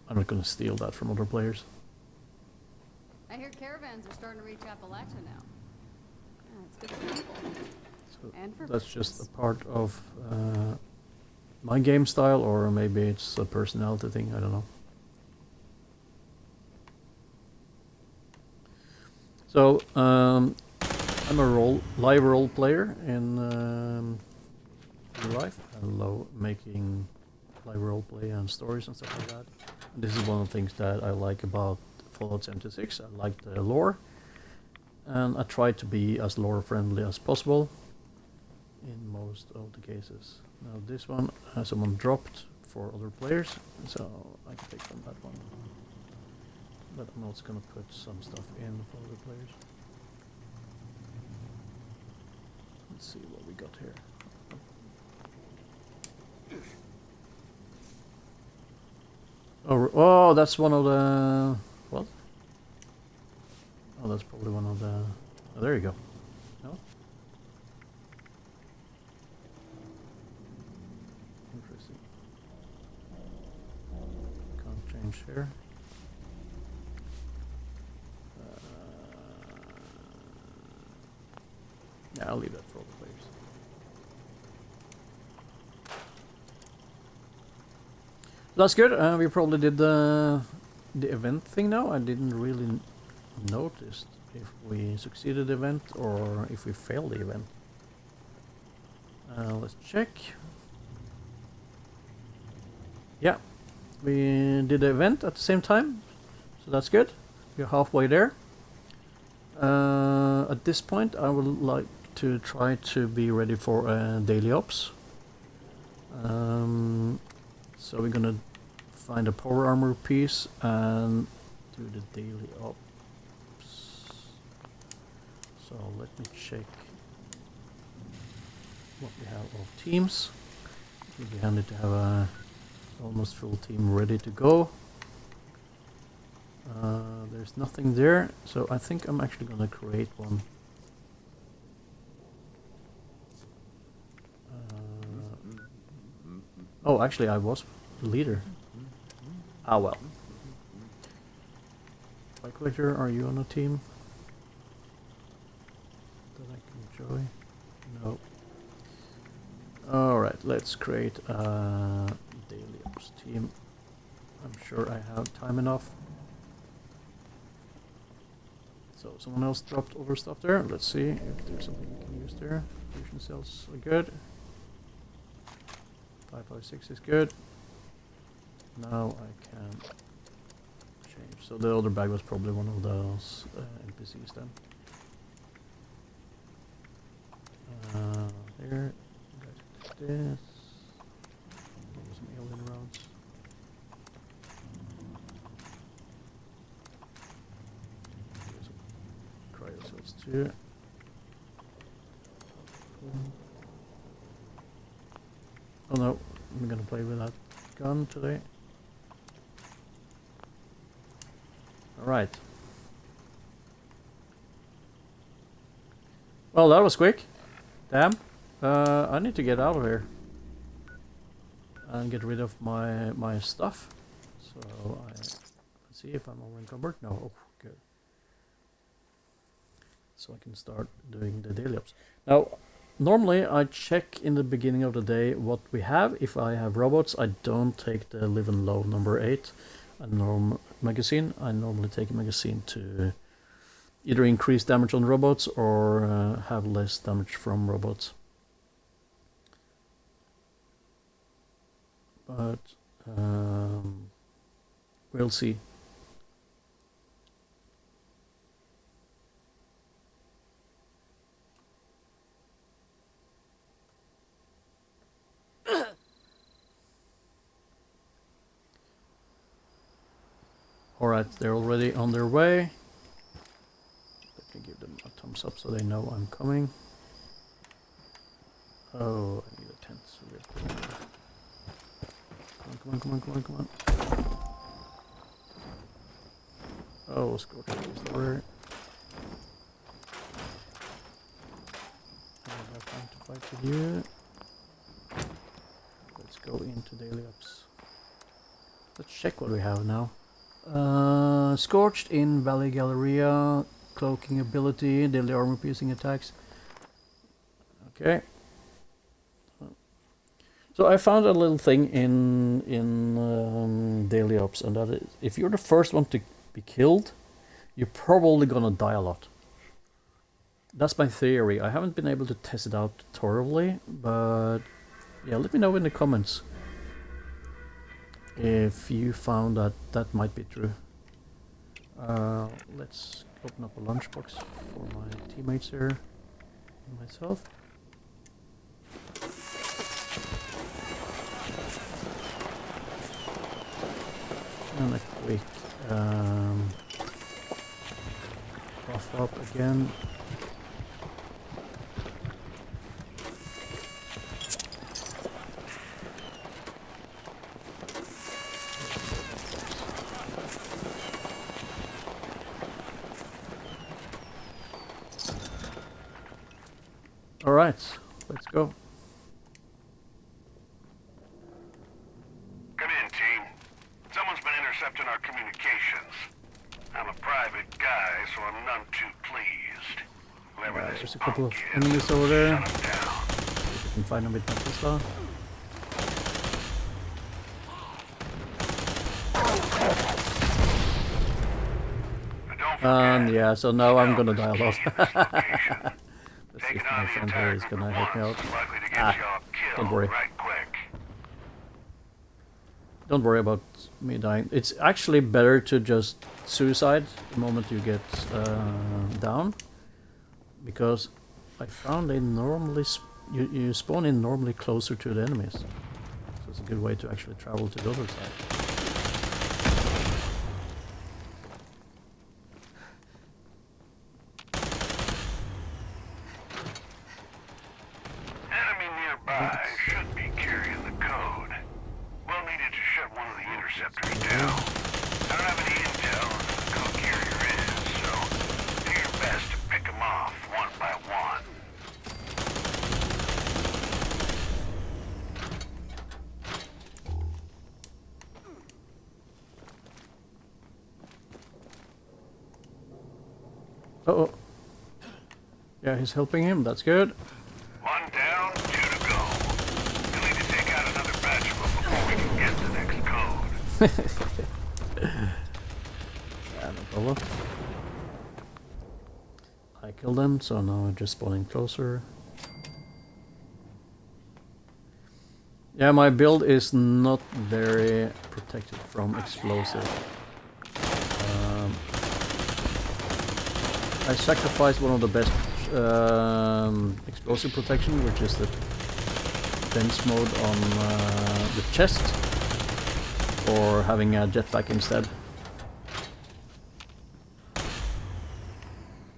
not going to steal that from other players. I hear caravans are starting to reach Appalachia now. Yeah, it's good for people. So And for that's business. just a part of my game style, or maybe it's a personality thing, I don't know. So, I'm a live role player in real life. I love making live roleplay and stories and stuff like that. And this is one of the things that I like about Fallout 76. I like the lore, and I try to be as lore friendly as possible in most of the cases. Now this one, someone dropped for other players, so I can take from that one. But I'm also gonna put some stuff in for other players. Let's see what we got here. Oh, that's one of the... What? Oh, that's probably one of the... Oh, there you go. No? Interesting. Can't change here. Yeah, I'll leave that for all the players. That's good. We probably did the event thing now. I didn't really notice if we succeeded the event or if we failed the event. Let's check. Yeah, we did the event at the same time, so that's good. We're halfway there. At this point, I would like to try to be ready for daily ops. So we're gonna find a power armor piece and do the daily ops. So let me check what we have of teams. It would be handy to have a almost full team ready to go. There's nothing there, so I think I'm actually gonna create one. Oh, actually I was the leader. Ah well. Bike collector, are you on a team that I can join? No. Alright, let's create a daily ops team. I'm sure I have time enough. So someone else dropped over stuff there. Let's see if there's something we can use there. Fusion cells are good. 556 is good. Now I can change. So the other bag was probably one of those NPCs then. There. This. Some alien rounds. Cryocells too. Oh no, I'm gonna play with that gun today. Alright. Well, that was quick. Damn. I need to get out of here and get rid of my stuff. So let's see if I'm over encumbered. No, oh, good. So I can start doing the daily ops. Now, normally I check in the beginning of the day what we have. If I have robots, I don't take the live and low number 8 and magazine. I normally take a magazine to either increase damage on robots or have less damage from robots. But we'll see. Alright, they're already on their way. Let me give them a thumbs up so they know I'm coming. Oh, I need a tent. So we have to... Come on. Oh, Scorch is there. I don't have time to fight with you. Let's go into daily ops. Let's check what we have now. Scorched in Valley Galleria, cloaking ability, daily armor piercing attacks. Okay. So I found a little thing in daily ops, and that is, if you're the first one to be killed, you're probably gonna die a lot. That's my theory. I haven't been able to test it out thoroughly, but yeah, let me know in the comments if you found that might be true. Let's open up a lunchbox for my teammates here and myself. And a quick buff up again. Alright, let's go. Come in, team. Someone's been intercepting our communications. I'm a private guy, so I'm none too pleased. Whoever Yeah, this there's a couple of punk is, enemies over there. shut 'em down. See if we can find them with my Tesla. But don't And forget, yeah, so now I'm gonna stealth die a is lot. key to this location. Let's see Taking if my on the friend entire here is group gonna at help me once out. is likely to get Ah, y'all killed don't worry. right quick. Don't worry about me dying. It's actually better to just suicide the moment you get down, because I found they normally you spawn in normally closer to the enemies, so it's a good way to actually travel to the other side. Enemy nearby should be carrying the code. We'll need it to shut one of the interceptors down. I don't have any intel on who the code carrier is, so do your best to pick them off one by one. Uh-oh. Yeah, he's helping him, that's good. One down, two to go. You'll need to take out another batch of them before we can get the next code. Yeah, no problem. I killed them, so now I'm just spawning closer. Yeah, my build is not very protected from explosive. I sacrificed one of the best explosive protection, which is the dense mode on the chest, or having a jetpack instead.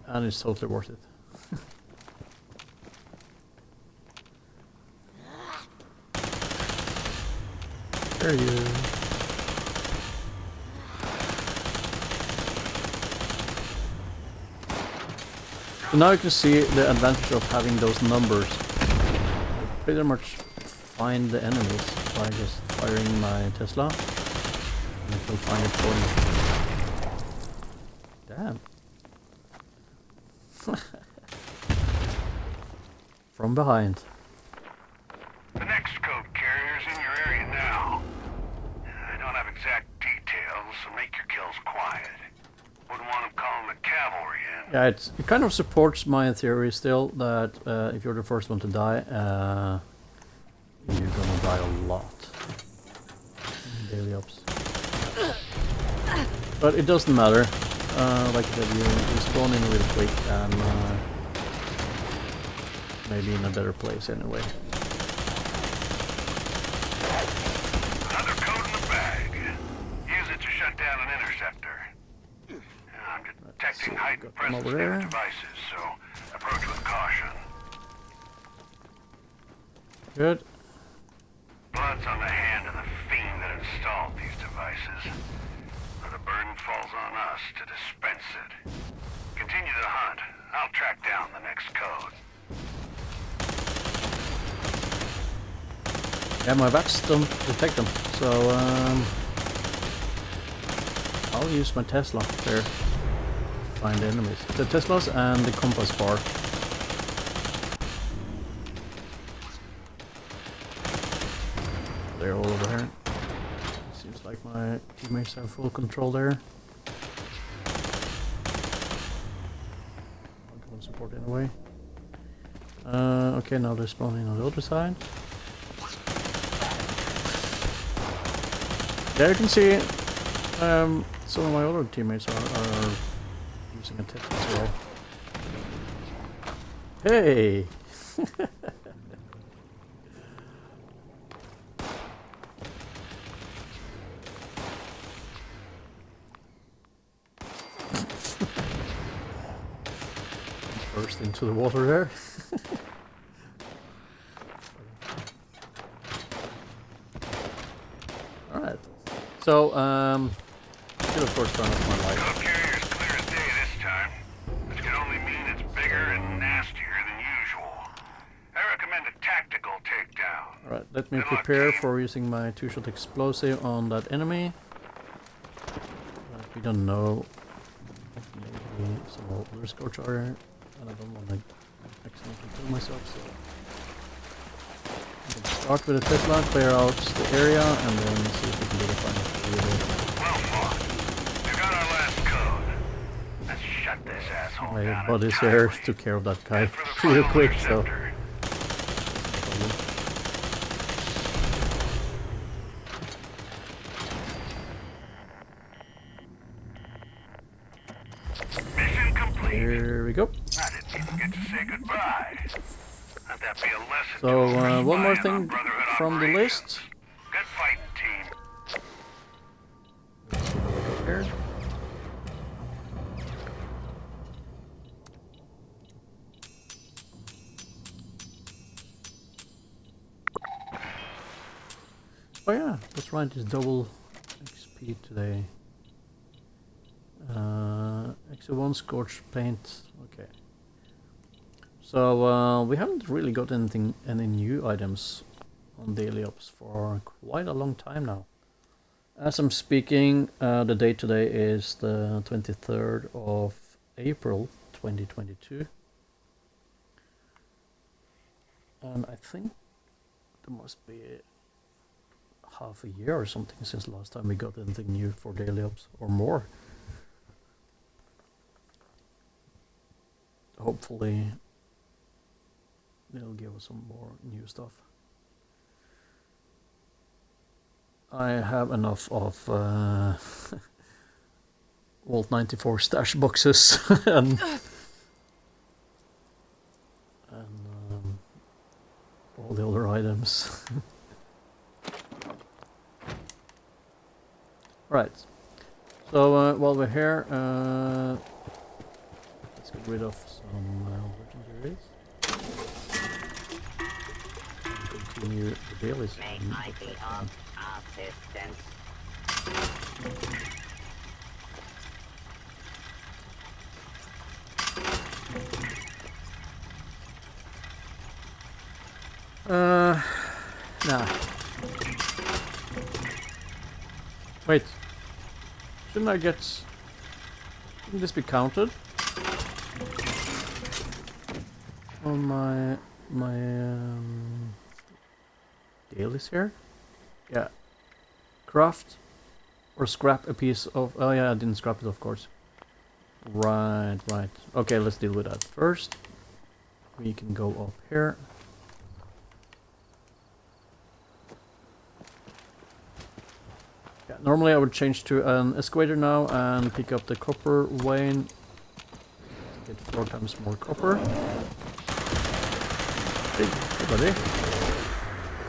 And it's totally worth it. There you go. So now you can see the advantage of having those numbers. I pretty much find the enemies by just firing my Tesla, and it will find it for me. Damn. From behind. The next code carrier's in your area now. I don't have exact details, so make your kills quiet. Wouldn't want them calling the cavalry in. Yeah, it kind of supports my theory still that if you're the first one to die, you're gonna die a lot in daily ops. But it doesn't matter. Like I said, you spawn in really quick and maybe in a better place anyway. Another code in the bag. Use it to shut down an interceptor. I'm detecting see, heightened got them presence over near there. devices, so approach with caution. Good. Blood's on the hand of the fiend that installed these devices. But the burden falls on us to dispense it. Continue the hunt. I'll track down the next code. Yeah, my bats don't detect them, so I'll use my Tesla there to find the enemies. The Teslas and the compass bar. They're all over here. Seems like my teammates have full control there. I'll go and support anyway. Okay, now they're spawning on the other side. There you can see some of my other teammates are using a Tesla as well. Hey! Burst into the water there. Alright. So, should of course turn off my light. Code carrier's clear as day this time, which can only mean it's bigger and nastier than usual. recommend a tactical takedown. Alright, let me Good luck, prepare team. for using my two-shot explosive on that enemy. We don't know. Maybe some other scorch are, and I don't want to accidentally kill myself, so I'm gonna start with a Tesla, clear out the area, and then see if we can get a final kill. Well fought. You got our last code. Let's shut this asshole My down buddies here entirely. took care of that guy Head for the real final quick, so. interceptor. Mission complete. Here we go. I didn't even get to say goodbye. Let that be a lesson So, to every one more spy in our thing Brotherhood from the operations. list. Good fighting, team. Let's see what we got here. Oh yeah, that's right, it's double XP today. XO1 Scorch Paint, okay. So we haven't really got any new items on Daily Ops for quite a long time now. As I'm speaking, the date today is the 23rd of April 2022. And I think there must be half a year or something since last time we got anything new for Daily Ops, or more. Hopefully they'll give us some more new stuff. I have enough of Vault 94 stash boxes and all the other items. Right. So while we're here, let's get rid of some legendaries. And continue the dailies. May I be of assistance? Nah. Wait. Shouldn't I get... Shouldn't this be counted? On my dailies here? Yeah. Craft or scrap a piece of... Oh yeah, I didn't scrap it, of course. Right. Okay, let's deal with that first. We can go up here. Yeah, normally I would change to an excavator now and pick up the copper vein. Get 4 times more copper. Hey buddy.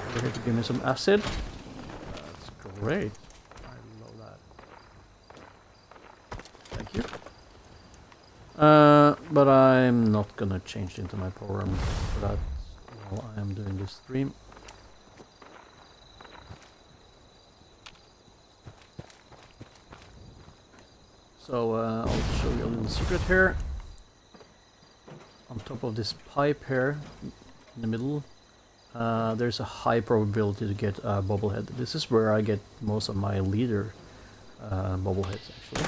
Over here to give me some acid. That's great. I love that. Thank you. But I'm not gonna change into my program for that while I am doing this stream. So I'll show you a little secret here. On top of this pipe here, in the middle, there's a high probability to get a bobblehead. This is where I get most of my leader bobbleheads, actually.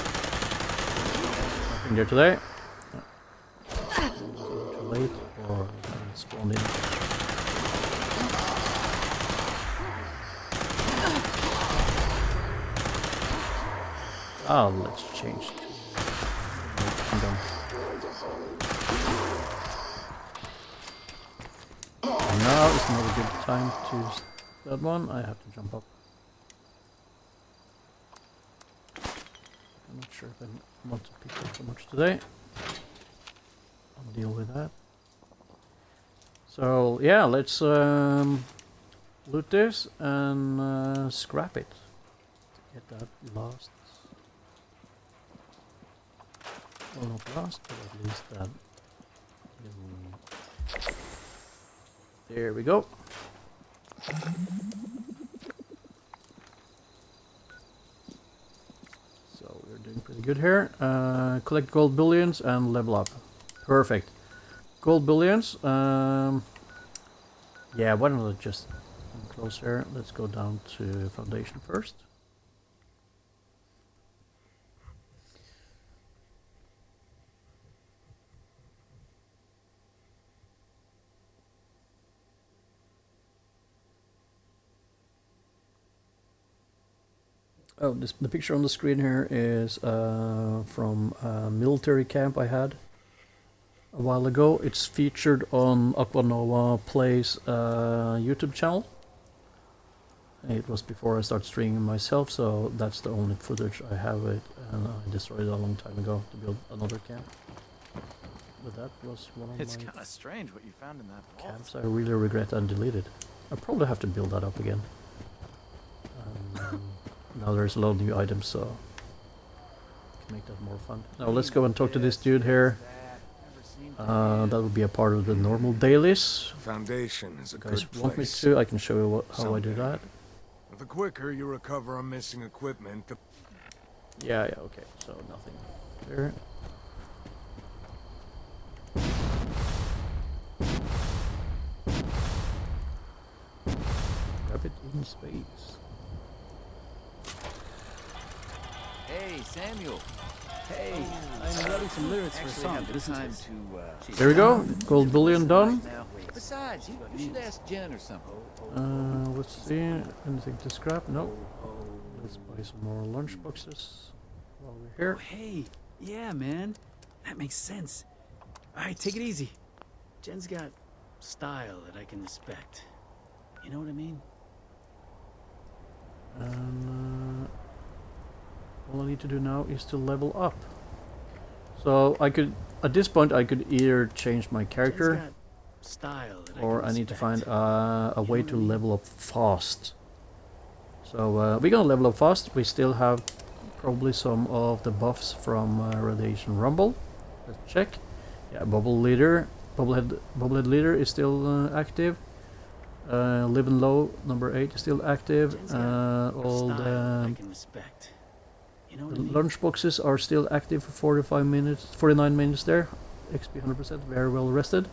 Nothing there today. Too late, or spawned in. Let's change to... I'm done. And now is not a good time to use that one. I have to jump up. I'm not sure if I want to pick up so much today. I'll deal with that. So yeah, let's loot this and scrap it. Get that last. Well, not last, but at least that. There we go. So we're doing pretty good here. Collect gold bullions and level up. Perfect. Gold bullions. Yeah, why don't I just close here? Let's go down to foundation first. Oh, the picture on the screen here is from a military camp I had a while ago. It's featured on Aquanova Play's YouTube channel. It was before I started streaming myself, so that's the only footage I have it, and I destroyed it a long time ago to build another camp. But that was one of It's my kind of strange what you found in that vault. camps I really regret and deleted. I probably have to build that up again. Now there's a lot of new items, so I can make that more fun. Now let's go and talk to this dude here. That would be a part of the normal dailies. Foundation is a If you guys good want me place. to, I can show you how I do that. The quicker you recover on missing equipment, the Yeah, okay, so nothing there. Grab it in space. Hey, Samuel. Hey, I'm writing some lyrics for a song. Listen to this. There we go, gold bullion done. Besides, you should ask Jen or something. Let's see, anything to scrap? No. Let's buy some more lunch boxes while we're here. Oh, hey, yeah, man. That makes sense. All right, take it easy. Jen's got style that I can respect. You know what I mean? And all I need to do now is to level up. So I could, at this point, I could either change my character, Jen's got style that or I can I need to respect. find a You way know to what I mean? level up fast. So we're gonna level up fast. We still have probably some of the buffs from Radiation Rumble. Let's check. Yeah, Bubblehead Leader is still active. Live and Low number 8 is still active. Jen's got All style that the I can respect. You know what The I mean? lunch boxes are still active for 49 minutes there. XP 100%, very well rested.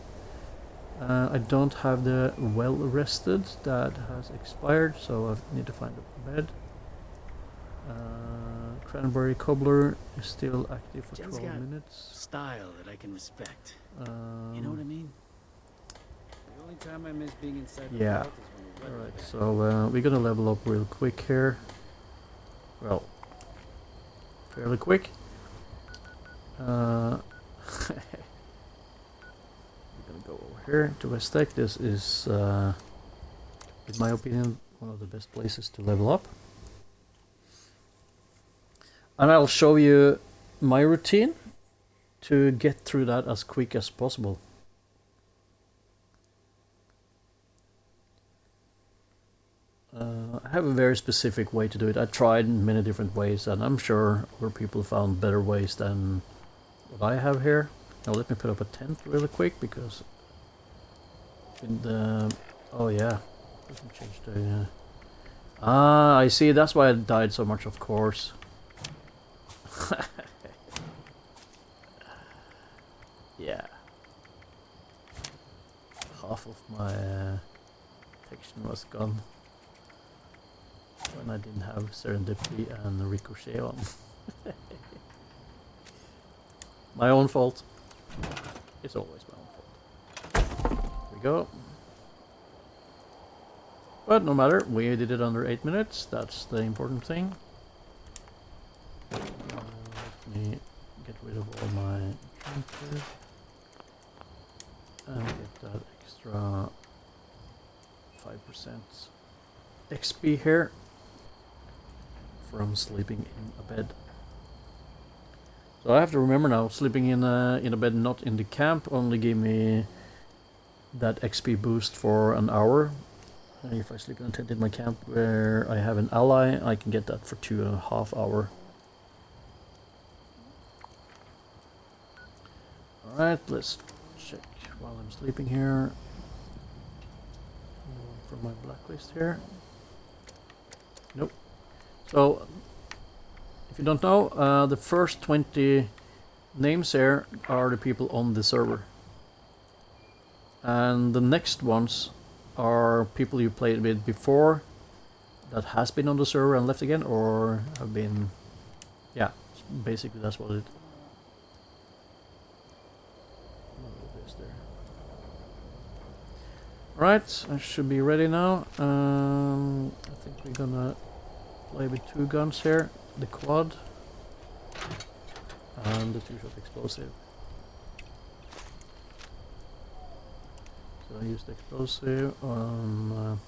I don't have the well rested, that has expired, so I need to find a bed. Cranberry Cobbler is still active for Jen's 12 got minutes. style that I can respect. You know what I mean? The only time I miss being inside the Yeah. vault is when the weather's Alright, bad. so we're gonna level up real quick here. Well, fairly quick. We're gonna go over here to Westec. This is, in my opinion, one of the best places to level up. And I'll show you my routine to get through that as quick as possible. I have a very specific way to do it. I tried many different ways, and I'm sure other people found better ways than what I have here. Now let me put up a tent really quick, because in the... oh yeah, doesn't change the... ah, I see, that's why I died so much, of course. Yeah. Half of my protection was gone when I didn't have Serendipity and Ricochet on. My own fault. It's always my own fault. Here we go. But no matter, we did it under 8 minutes. That's the important thing. Let me get rid of all my junkers and get that extra 5% XP here from sleeping in a bed. So I have to remember now, sleeping in a bed not in the camp only gave me that XP boost for an hour. If I sleep in a tent in my camp where I have an ally, I can get that for 2.5 hours. Alright, let's check while I'm sleeping here. From my blacklist here. Nope. So, if you don't know, the first 20 names here are the people on the server. And the next ones are people you played with before that has been on the server and left again, or have been... Yeah, basically that's what it... Alright, I should be ready now. I think we're gonna play with 2 guns here. The quad and the 2-shot explosive. So I use the explosive on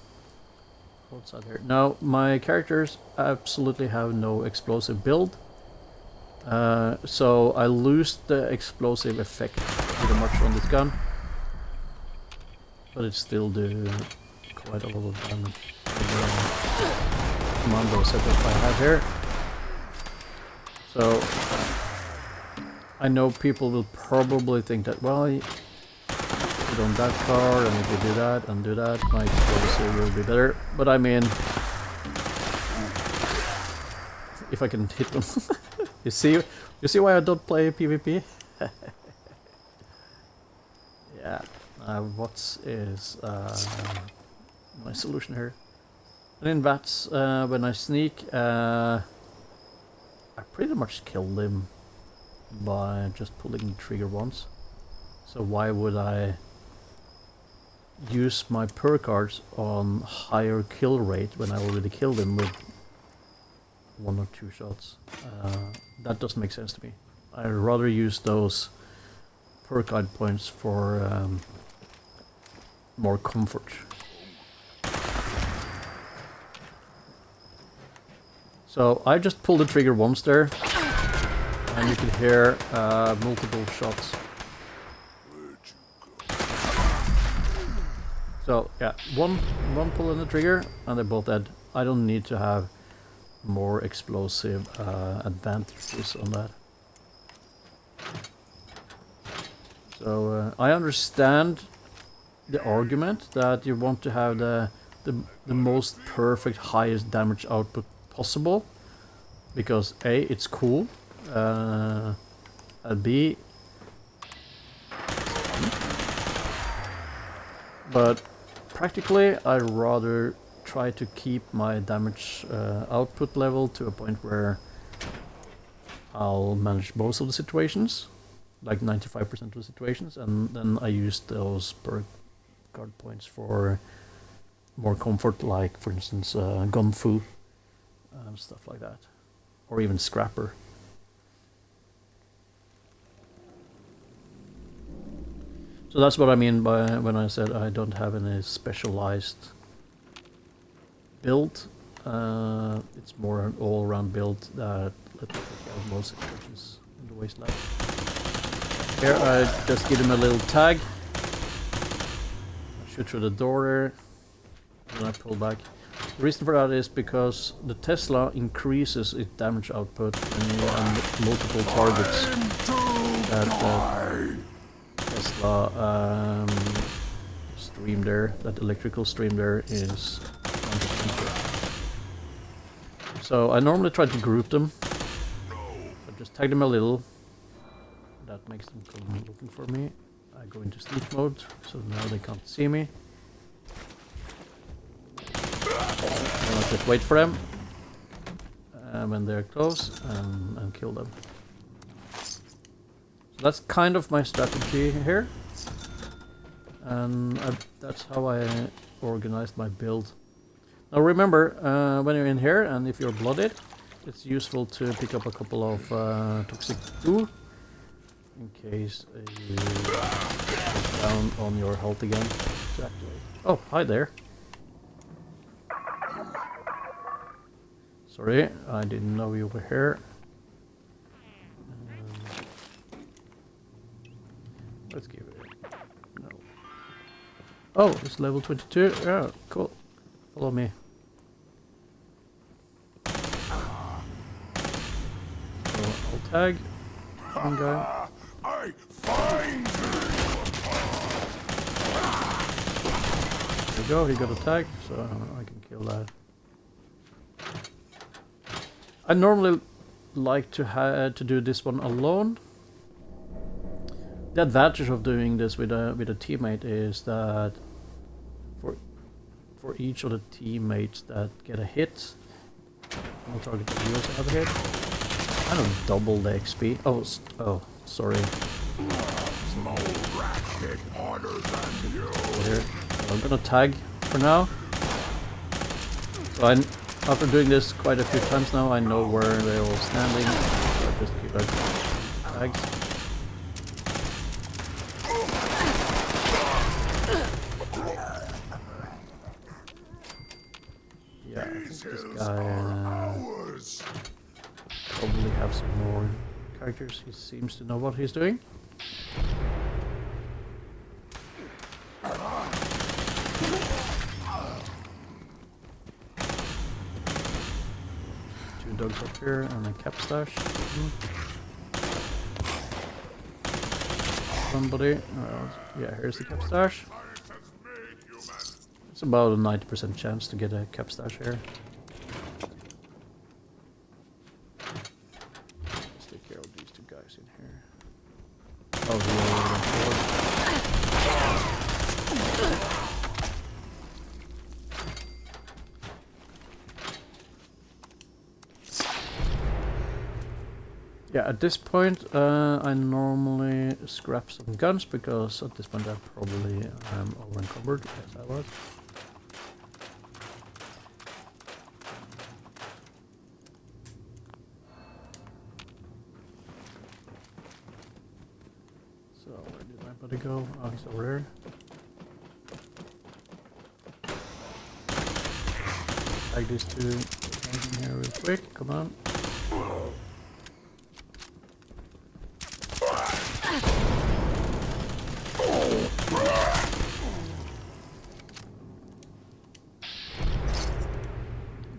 both sides here. Now my characters absolutely have no explosive build, so I lose the explosive effect pretty much on this gun, but it still do quite a lot of damage with the commando setup I have here. So I know people will probably think that, well, put on that car, and if you do that and do that, my explosive will be better. But I mean, if I can hit them. you see why I don't play PvP? Yeah. What is my solution here? And in VATS, when I sneak, I pretty much killed him by just pulling the trigger once. So why would I use my perk cards on higher kill rate when I already killed him with 1 or 2 shots? That doesn't make sense to me. I'd rather use those perk card points for more comfort. So I just pulled the trigger once there, and you can hear multiple shots. So yeah, one pull on the trigger and they're both dead. I don't need to have more explosive advantages on that. So I understand the argument that you want to have the most perfect, highest damage output possible, because A, it's cool, and B, but practically I'd rather try to keep my damage output level to a point where I'll manage most of the situations, like 95% of the situations, and then I use those perk card points for more comfort, like for instance Gunfu and stuff like that, or even Scrapper. So that's what I mean by when I said I don't have any specialized build. It's more an all-around build that lets me take out most situations in the wasteland. Here I just give him a little tag. I shoot through the door there, and I pull back. The reason for that is because the Tesla increases its damage output when you have multiple targets. That Tesla stream there, that electrical stream there is so I normally try to group them. I just tag them a little. That makes them come looking for me. I go into sneak mode, so now they can't see me. And I just wait for them when they're close and kill them. So that's kind of my strategy here, and that's how I organized my build. Now remember, when you're in here and if you're blooded, it's useful to pick up a couple of toxic goo in case you go down on your health again to activate. Oh, hi there. Sorry, I didn't know you were here. Let's give it a no. Oh, it's level 22. Yeah, cool. Follow me. So I'll tag one guy. I find There we go, he got a tag, so I can kill that. I normally like to do this one alone. The advantage of doing this with a teammate is that for each of the teammates that get a hit on the target that you also have a hit. I don't double the XP. Oh, oh, sorry. Here. So I'm gonna tag for now. So after doing this quite a few times now, I know where they're all standing. So I just keep tags. Yeah, I think this guy probably have some more characters. He seems to know what he's doing. Two dogs up here and a cap stash. Somebody. Yeah, here's the cap stash. It's about a 90% chance to get a cap stash here. Let's take care of these two guys in here. Oh, the yeah, at this point I normally scrap some guns because at this point I probably am over encumbered, as I was. So where did my buddy go? Oh, he's over there. Tag these two guys in here real quick, come on.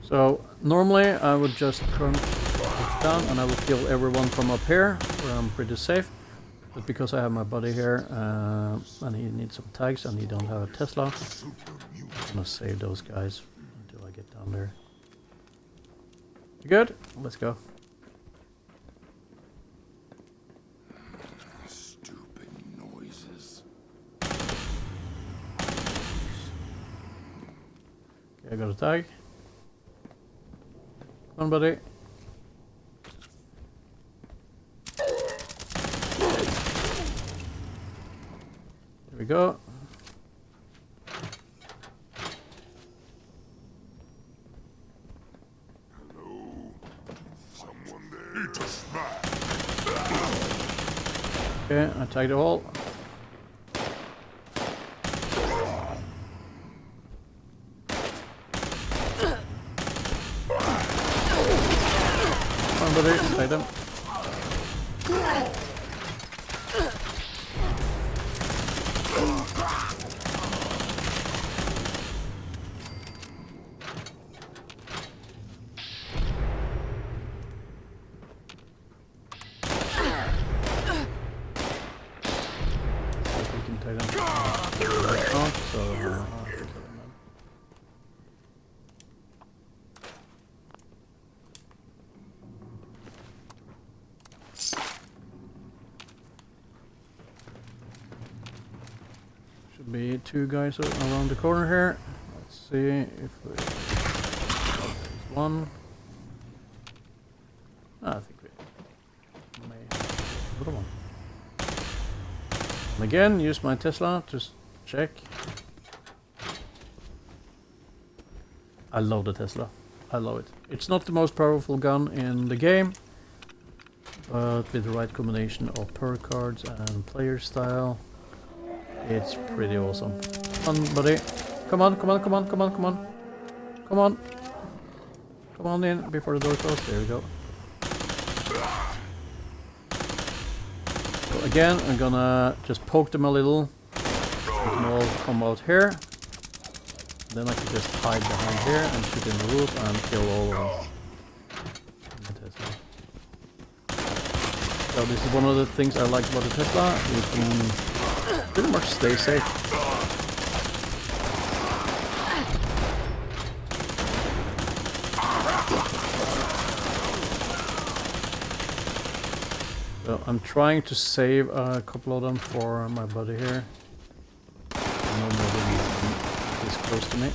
So normally I would just crunch it down and I will kill everyone from up here where I'm pretty safe. But because I have my buddy here and he needs some tags and he don't have a Tesla, I'm gonna save those guys until I get down there. You good? Let's go. Stupid noises. Okay, I got a tag. Come on, buddy. There we go. Hello? Someone there? Eat a snack. Okay, I tagged the hole. Somebody, tag them. Should be two guys around the corner here. Let's see if there's one. I think we may have another one. And again, use my Tesla to check. I love the Tesla. I love it. It's not the most powerful gun in the game, but with the right combination of perk cards and player style, it's pretty awesome. Come on, buddy. Come on, come on, come on, come on, come on. Come on. Come on in before the door closes. There we go. So again, I'm gonna just poke them a little. They can all come out here. Then I can just hide behind here and shoot in the roof and kill all of them. So this is one of the things I like about the Tesla. You can pretty much stay safe. So I'm trying to save a couple of them for my buddy here. No more than this close to me.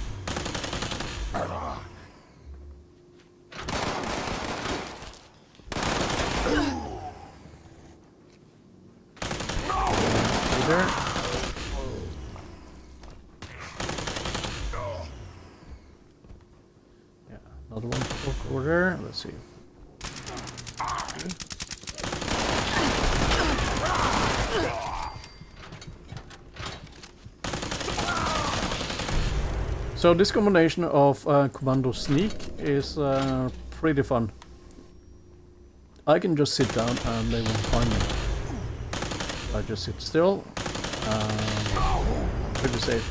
there. Let's see. So this combination of commando sneak is pretty fun. I can just sit down and they won't find me. I just sit still. Pretty safe.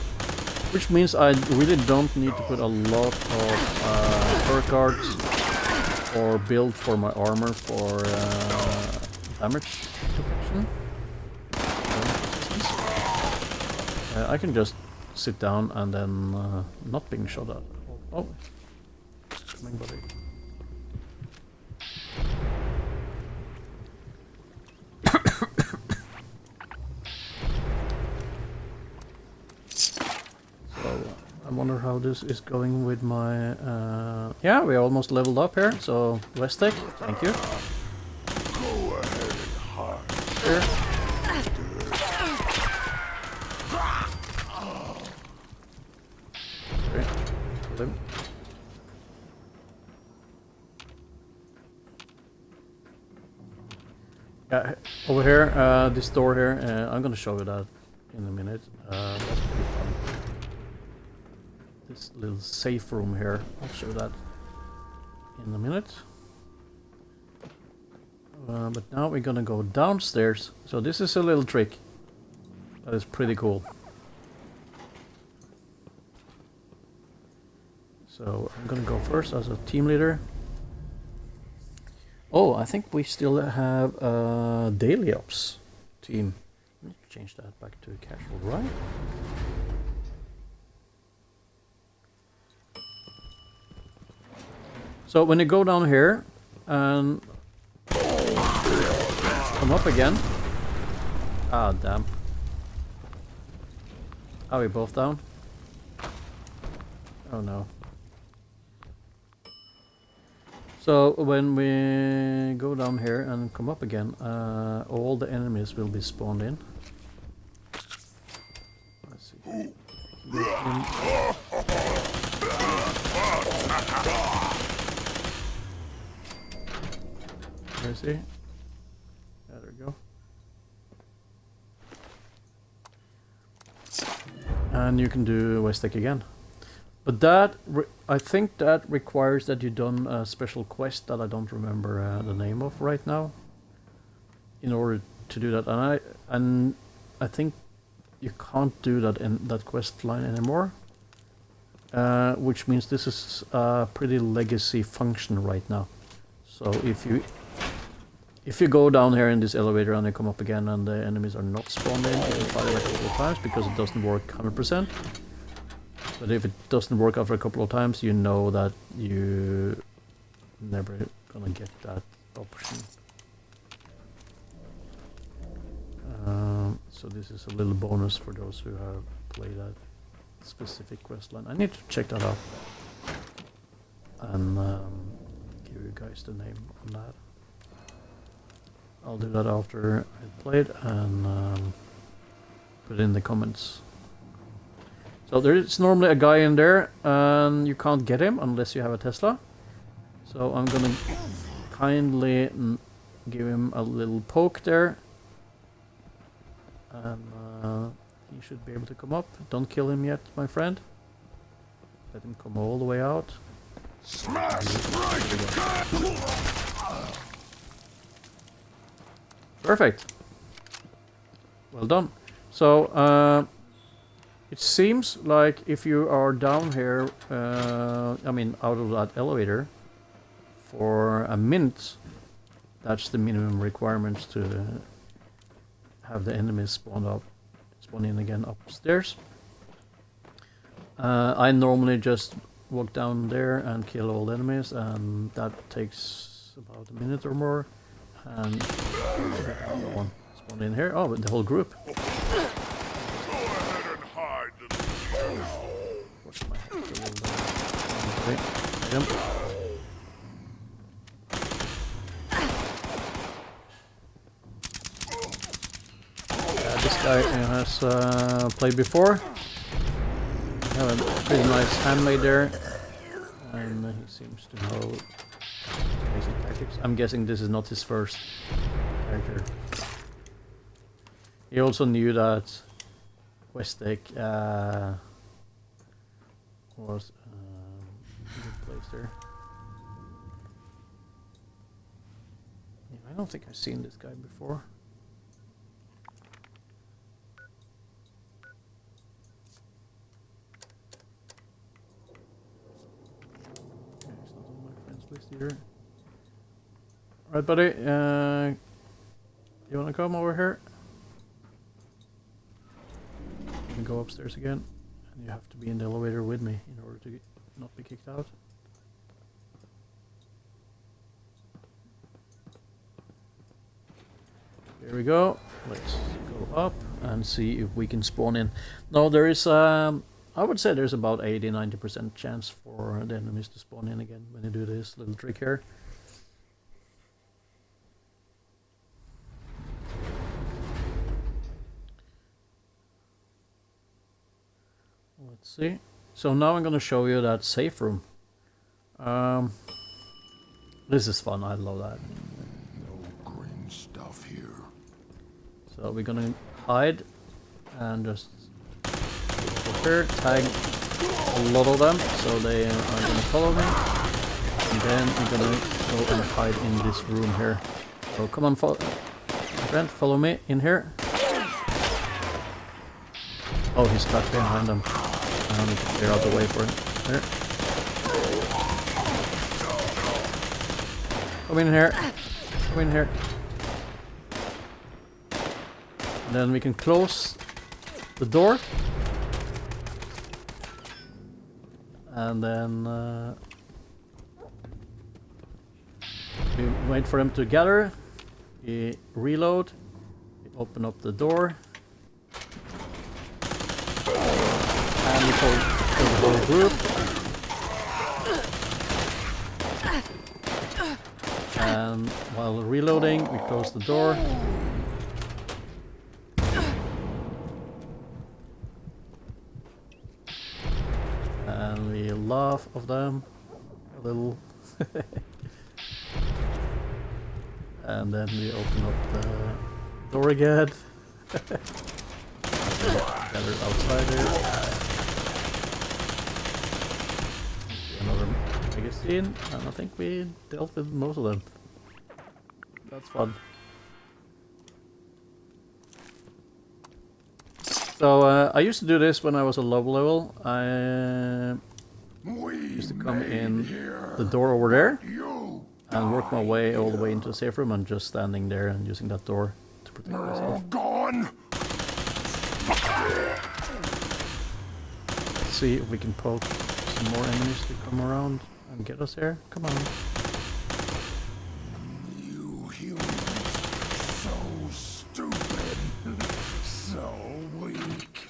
Which means I really don't need to put a lot of perk cards or build for my armor for damage protection. I can just sit down and then not being shot at. Oh, coming buddy. I wonder how this is going with my... yeah, we're almost leveled up here, so rest tech, thank you. Go ahead and hide. Here. Okay, kill him. Yeah, over here, this door here, I'm gonna show you that in a minute. That's pretty fun. This little safe room here, I'll show that in a minute. But now we're gonna go downstairs. So this is a little trick that is pretty cool. So I'm gonna go first as a team leader. Oh, I think we still have a daily ops team. Let me change that back to casual, right? So when you go down here and come up again. Ah, damn. Are we both down? Oh no. So when we go down here and come up again, all the enemies will be spawned in. Let's see. Where is he? There we go. And you can do West Deck again. But that, I think that requires that you done a special quest that I don't remember the name of right now. In order to do that, and I think you can't do that in that quest line anymore. Which means this is a pretty legacy function right now. So if you go down here in this elevator and you come up again and the enemies are not spawned in, you will fire it a couple of times because it doesn't work 100%. But if it doesn't work after a couple of times, you know that you never gonna get that option. So this is a little bonus for those who have played that specific questline. I need to check that out and give you guys the name on that. I'll do that after I played and put it in the comments. So there is normally a guy in there and you can't get him unless you have a Tesla. So I'm gonna kindly give him a little poke there. And he should be able to come up. Don't kill him yet, my friend. Let him come all the way out. Smash right. Perfect. Well done. So it seems like if you are down here, I mean out of that elevator for a minute, that's the minimum requirements to have the enemies spawn in again upstairs. I normally just walk down there and kill all the enemies, and that takes about a minute or more. And the one spawned in here. Oh, the whole group. Go ahead and hide, little What's my head? Jump. This guy has played before. We have a pretty nice handmaid there, and he seems to know Basic tactics. I'm guessing this is not his first character. He also knew that Westek was a good place there. Yeah, I don't think I've seen this guy before. Okay, he's not on my friends list either. Alright, buddy, you wanna come over here? You can go upstairs again, and you have to be in the elevator with me in order to not be kicked out. Here we go. Let's go up and see if we can spawn in. Now there is, I would say there's about 80-90% chance for the enemies to spawn in again when you do this little trick here. Let's see. So now I'm gonna show you that safe room. This is fun. I love that. No green stuff here. So we're gonna hide and just go here, tag a lot of them so they are gonna follow me, and then we're gonna go and hide in this room here. So come on, friend, follow me in here. Oh, he's stuck behind them. I need to clear out the way for him. There. Come in here. Come in here. And then we can close the door. And then we wait for them to gather. We reload. We open up the door. And we kill the whole group. And while reloading, we close the door. And we laugh of them a little. And then we open up the door again. Gather outside there. Another magazine, and I think we dealt with most of them. That's fun. So I used to do this when I was a low level. I used to come in the door over there and work my way all the way into the safe room and just standing there and using that door to protect myself. Gone. Let's see if we can poke some more enemies to come around and get us here. Come on. You humans, so stupid, so weak.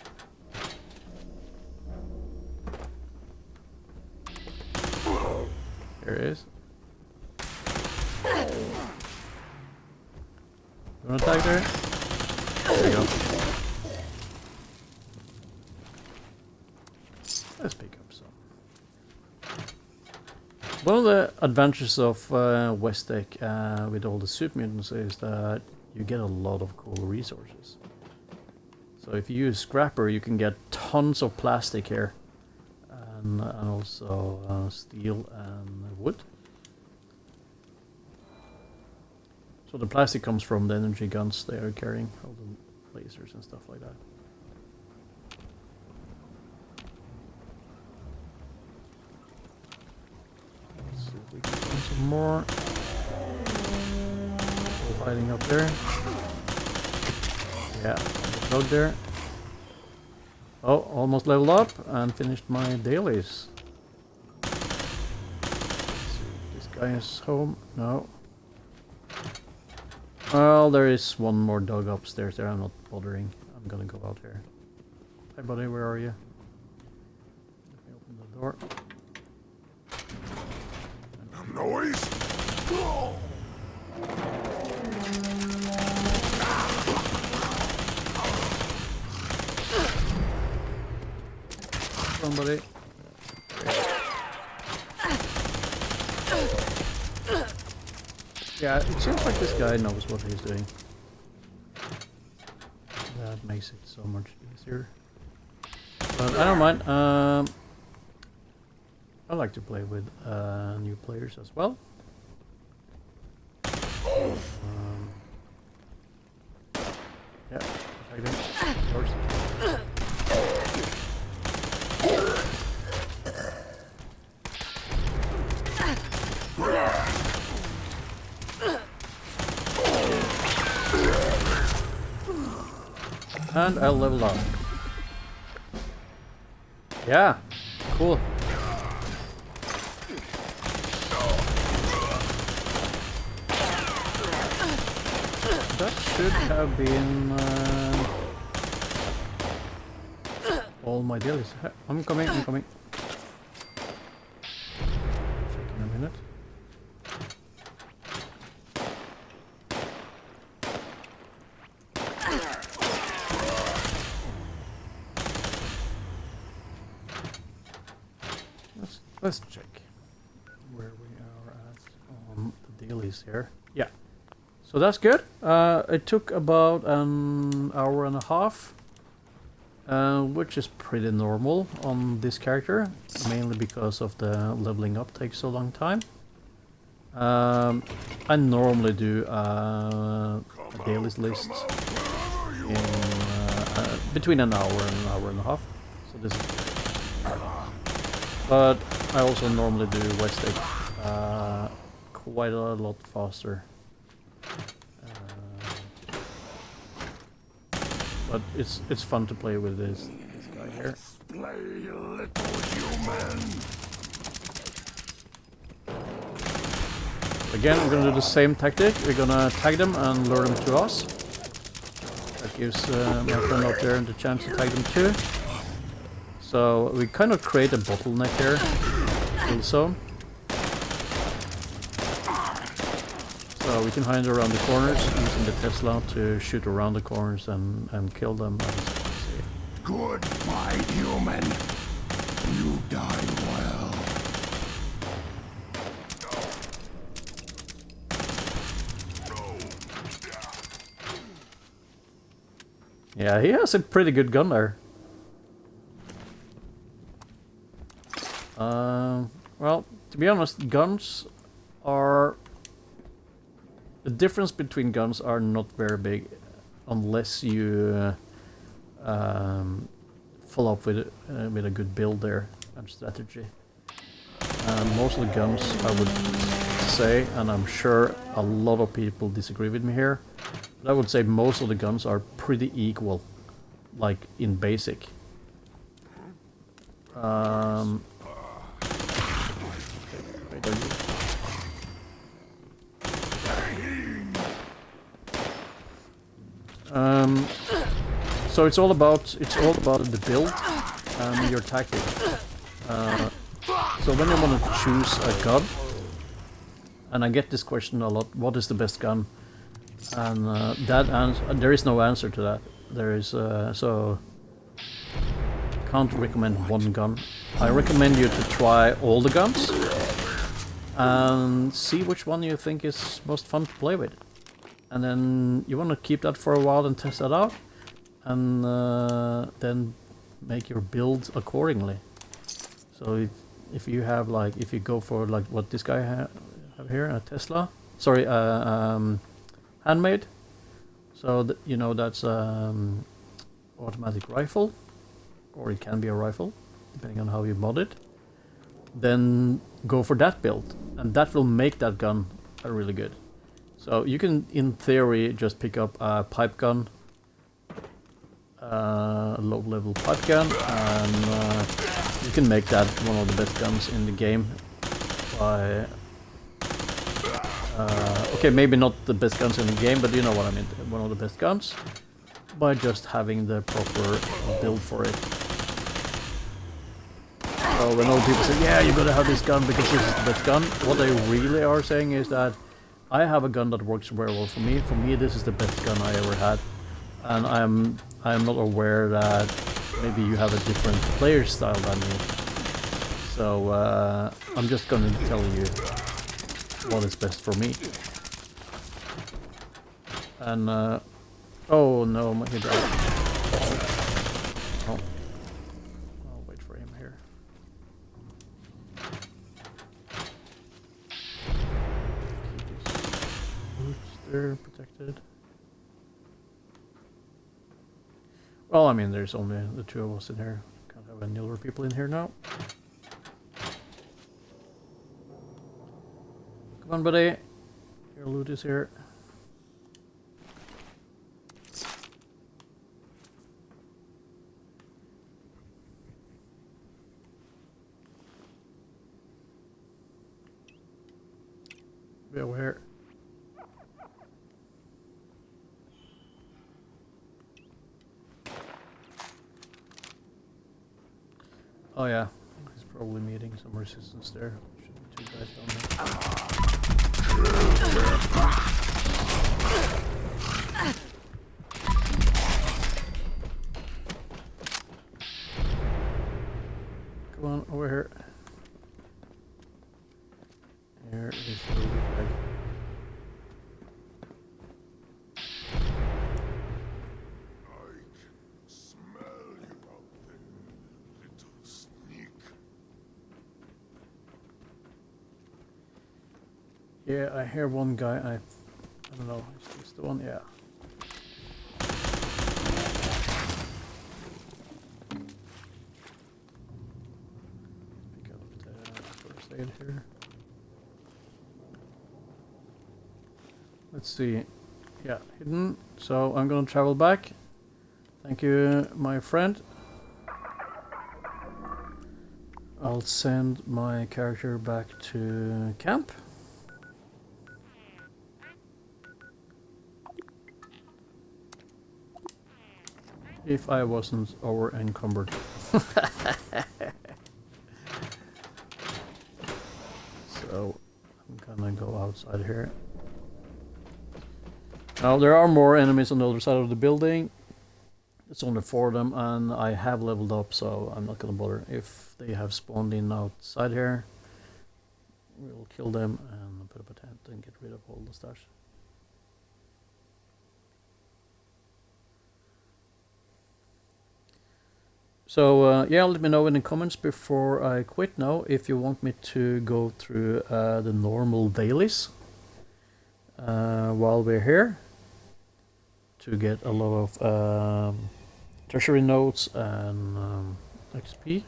Here it is. You wanna attack there? There you go. Let's pick up some. One of the advantages of Westek with all the super mutants is that you get a lot of cool resources. So if you use Scrapper, you can get tons of plastic here, and also steel and wood. So the plastic comes from the energy guns they are carrying, all the lasers and stuff like that. Let's see if we can find some more. All hiding up there. Yeah, the dog there. Oh, almost leveled up and finished my dailies. Let's see if this guy is home. No. Well, there is one more dog upstairs there. I'm not bothering. I'm gonna go out here. Hi, buddy. Where are you? Let me open the door. Noise. Somebody. Yeah, it seems like this guy knows what he's doing. That makes it so much easier. But I don't mind. I like to play with new players as well. Yeah, I think, of course. And I'll level up. Yeah, cool. That should have been all my dailies. I'm coming. Check in a minute. Let's check where we are at on the dailies here. Yeah. So that's good. It took about an hour and a half, which is pretty normal on this character, mainly because of the leveling up takes so long time. I normally do a dailies list in between an hour and an hour and a half. So this is good. But I also normally do West Egg quite a lot faster. But it's fun to play with this guy here. Play, little human. Again, I'm gonna do the same tactic. We're gonna tag them and lure them to us. That gives my friend out there the chance to tag them too. So we kind of create a bottleneck here, also. So we can hide around the corners using the Tesla to shoot around the corners and kill them. Goodbye, human. You died well. Yeah, he has a pretty good gun there. Well, to be honest, guns are... The difference between guns are not very big unless you follow up with a good build there and strategy. Most of the guns, I would say, and I'm sure a lot of people disagree with me here, but I would say most of the guns are pretty equal, like in basic. So it's all about the build and your tactic. So when you want to choose a gun, and I get this question a lot: what is the best gun? And there is no answer to that. There is so can't recommend one gun. I recommend you to try all the guns and see which one you think is most fun to play with. And then you want to keep that for a while and test that out, and then make your build accordingly. So if you have if you go for like what this guy have here, a Tesla, sorry, handmade. So that's automatic rifle, or it can be a rifle, depending on how you mod it. Then go for that build, and that will make that gun really good. So you can, in theory, just pick up a pipe gun, a low-level pipe gun, and you can make that one of the best guns in the game by... okay, maybe not the best guns in the game, but you know what I mean. One of the best guns, by just having the proper build for it. So when all people say, yeah, you gotta have this gun because this is the best gun, what they really are saying is that I have a gun that works very well for me. For me, this is the best gun I ever had, and I am not aware that maybe you have a different player style than me. So I'm just gonna tell you what is best for me. And oh no, he died. Oh, I'll wait for him here. Keep his boots there protected. Well, I mean, there's only the two of us in here. Can't have any other people in here now. Come on, buddy. Your loot is here. Be aware. Oh yeah, he's probably meeting some resistance there. Should be two guys down there. Come on, over here. Here is the loot bag. I can smell you out there, little sneak. Yeah, I hear one guy. I don't know. Is this the one? Yeah. Pick up the first aid here. Let's see. Yeah, hidden. So I'm gonna travel back. Thank you, my friend. I'll send my character back to camp. If I wasn't over encumbered. So I'm gonna go outside here. Now there are more enemies on the other side of the building. It's only 4 of them, and I have leveled up, so I'm not gonna bother. If they have spawned in outside here, we'll kill them and put up a tent and get rid of all the stash. So yeah, let me know in the comments before I quit now if you want me to go through the normal dailies while we're here to get a lot of treasury notes and XP.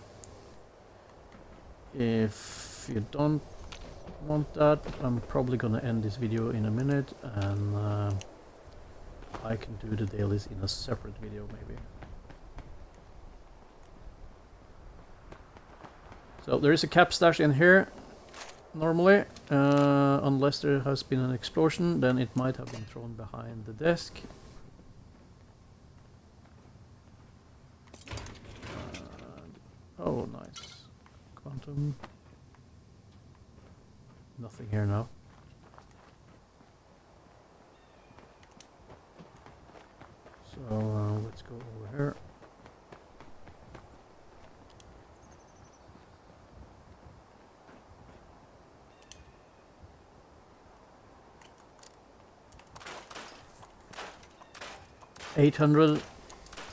If you don't want that, I'm probably gonna end this video in a minute, and I can do the dailies in a separate video maybe. So there is a cap stash in here normally, unless there has been an explosion, then it might have been thrown behind the desk. Oh, nice. Quantum. Nothing here now. So let's go over here. $800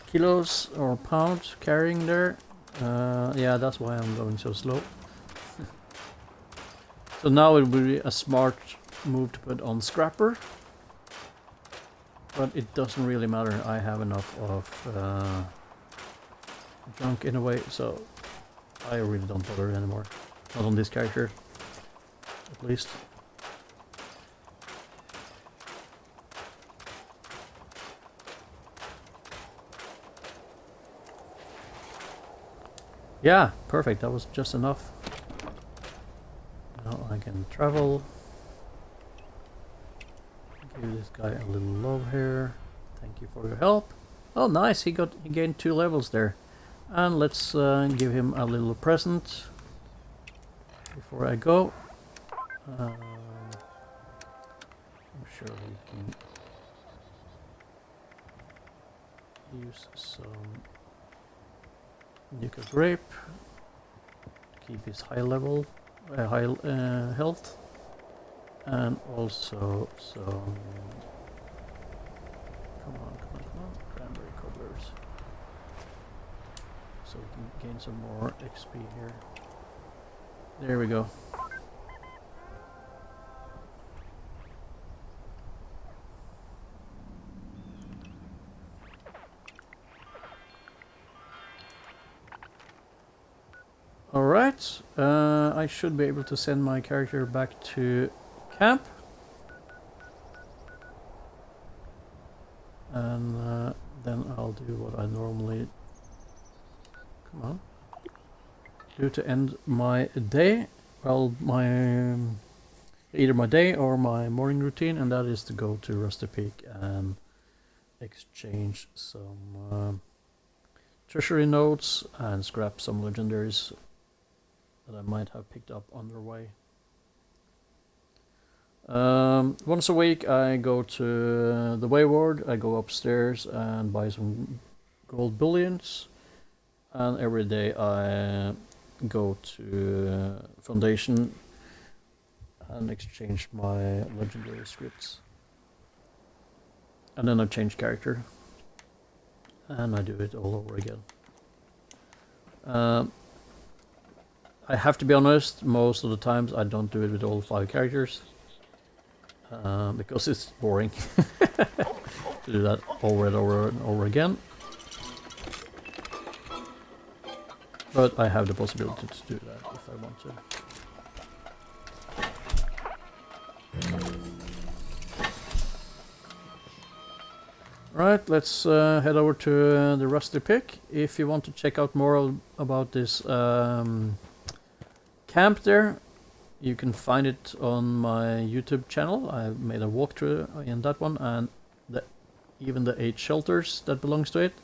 kilos or pounds carrying there. Yeah, that's why I'm going so slow. So now it would be a smart move to put on scrapper, but it doesn't really matter. I have enough of junk in a way, so I really don't bother anymore. Not on this character, at least. Yeah, perfect. That was just enough. Now I can travel. Give this guy a little love here. Thank you for your help. Oh, nice. He gained 2 levels there. And let's give him a little present before I go. I'm sure we can use some Nuka Grape, keep his high level, high health, and also some Come on, come on, come on. Cranberry cobblers. So we can gain some more XP here. There we go. Alright, I should be able to send my character back to camp. And then I'll do what I normally do to end my day. Well, my either my day or my morning routine, and that is to go to Rusty Peak and exchange some treasury notes and scrap some legendaries that I might have picked up on their way. Once a week I go to the Wayward, I go upstairs and buy some gold bullions, and every day I go to Foundation and exchange my legendary scripts. And then I change character and I do it all over again. I have to be honest, most of the times I don't do it with all 5 characters. Because it's boring to do that over and over and over again. But I have the possibility to do that if I want to. Right, let's head over to the Rusty Peak. If you want to check out more about this camp there, you can find it on my YouTube channel. I made a walkthrough in that one, and even the 8 shelters that belongs to it.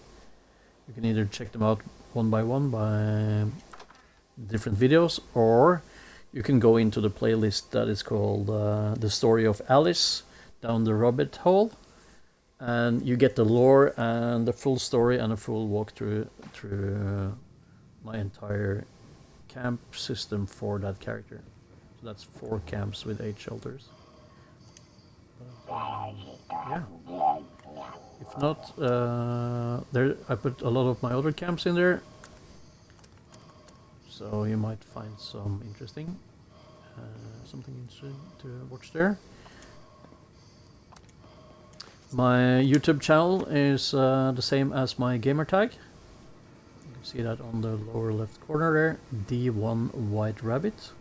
You can either check them out one by one by different videos, or you can go into the playlist that is called The Story of Alice Down the Rabbit Hole, and you get the lore and the full story and a full walkthrough through my entire camp system for that character. So that's 4 camps with 8 shelters. Yeah. If not, there I put a lot of my other camps in there, so you might find some interesting, something interesting to watch there. My YouTube channel is the same as my gamer tag. You can see that on the lower left corner there, D1 White Rabbit.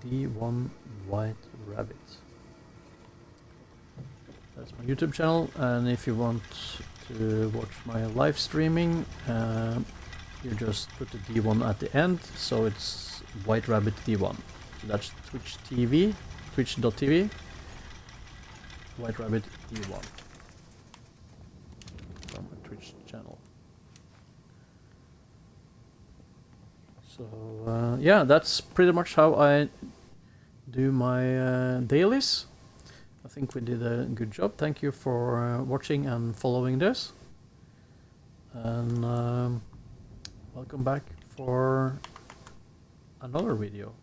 D1 White Rabbit. That's my YouTube channel, and if you want to watch my live streaming, you just put the D1 at the end, so it's White Rabbit D1. So that's Twitch TV, twitch.tv, White Rabbit D1 from my Twitch channel. So yeah, that's pretty much how I do my dailies. I think we did a good job. Thank you for watching and following this, and welcome back for another video.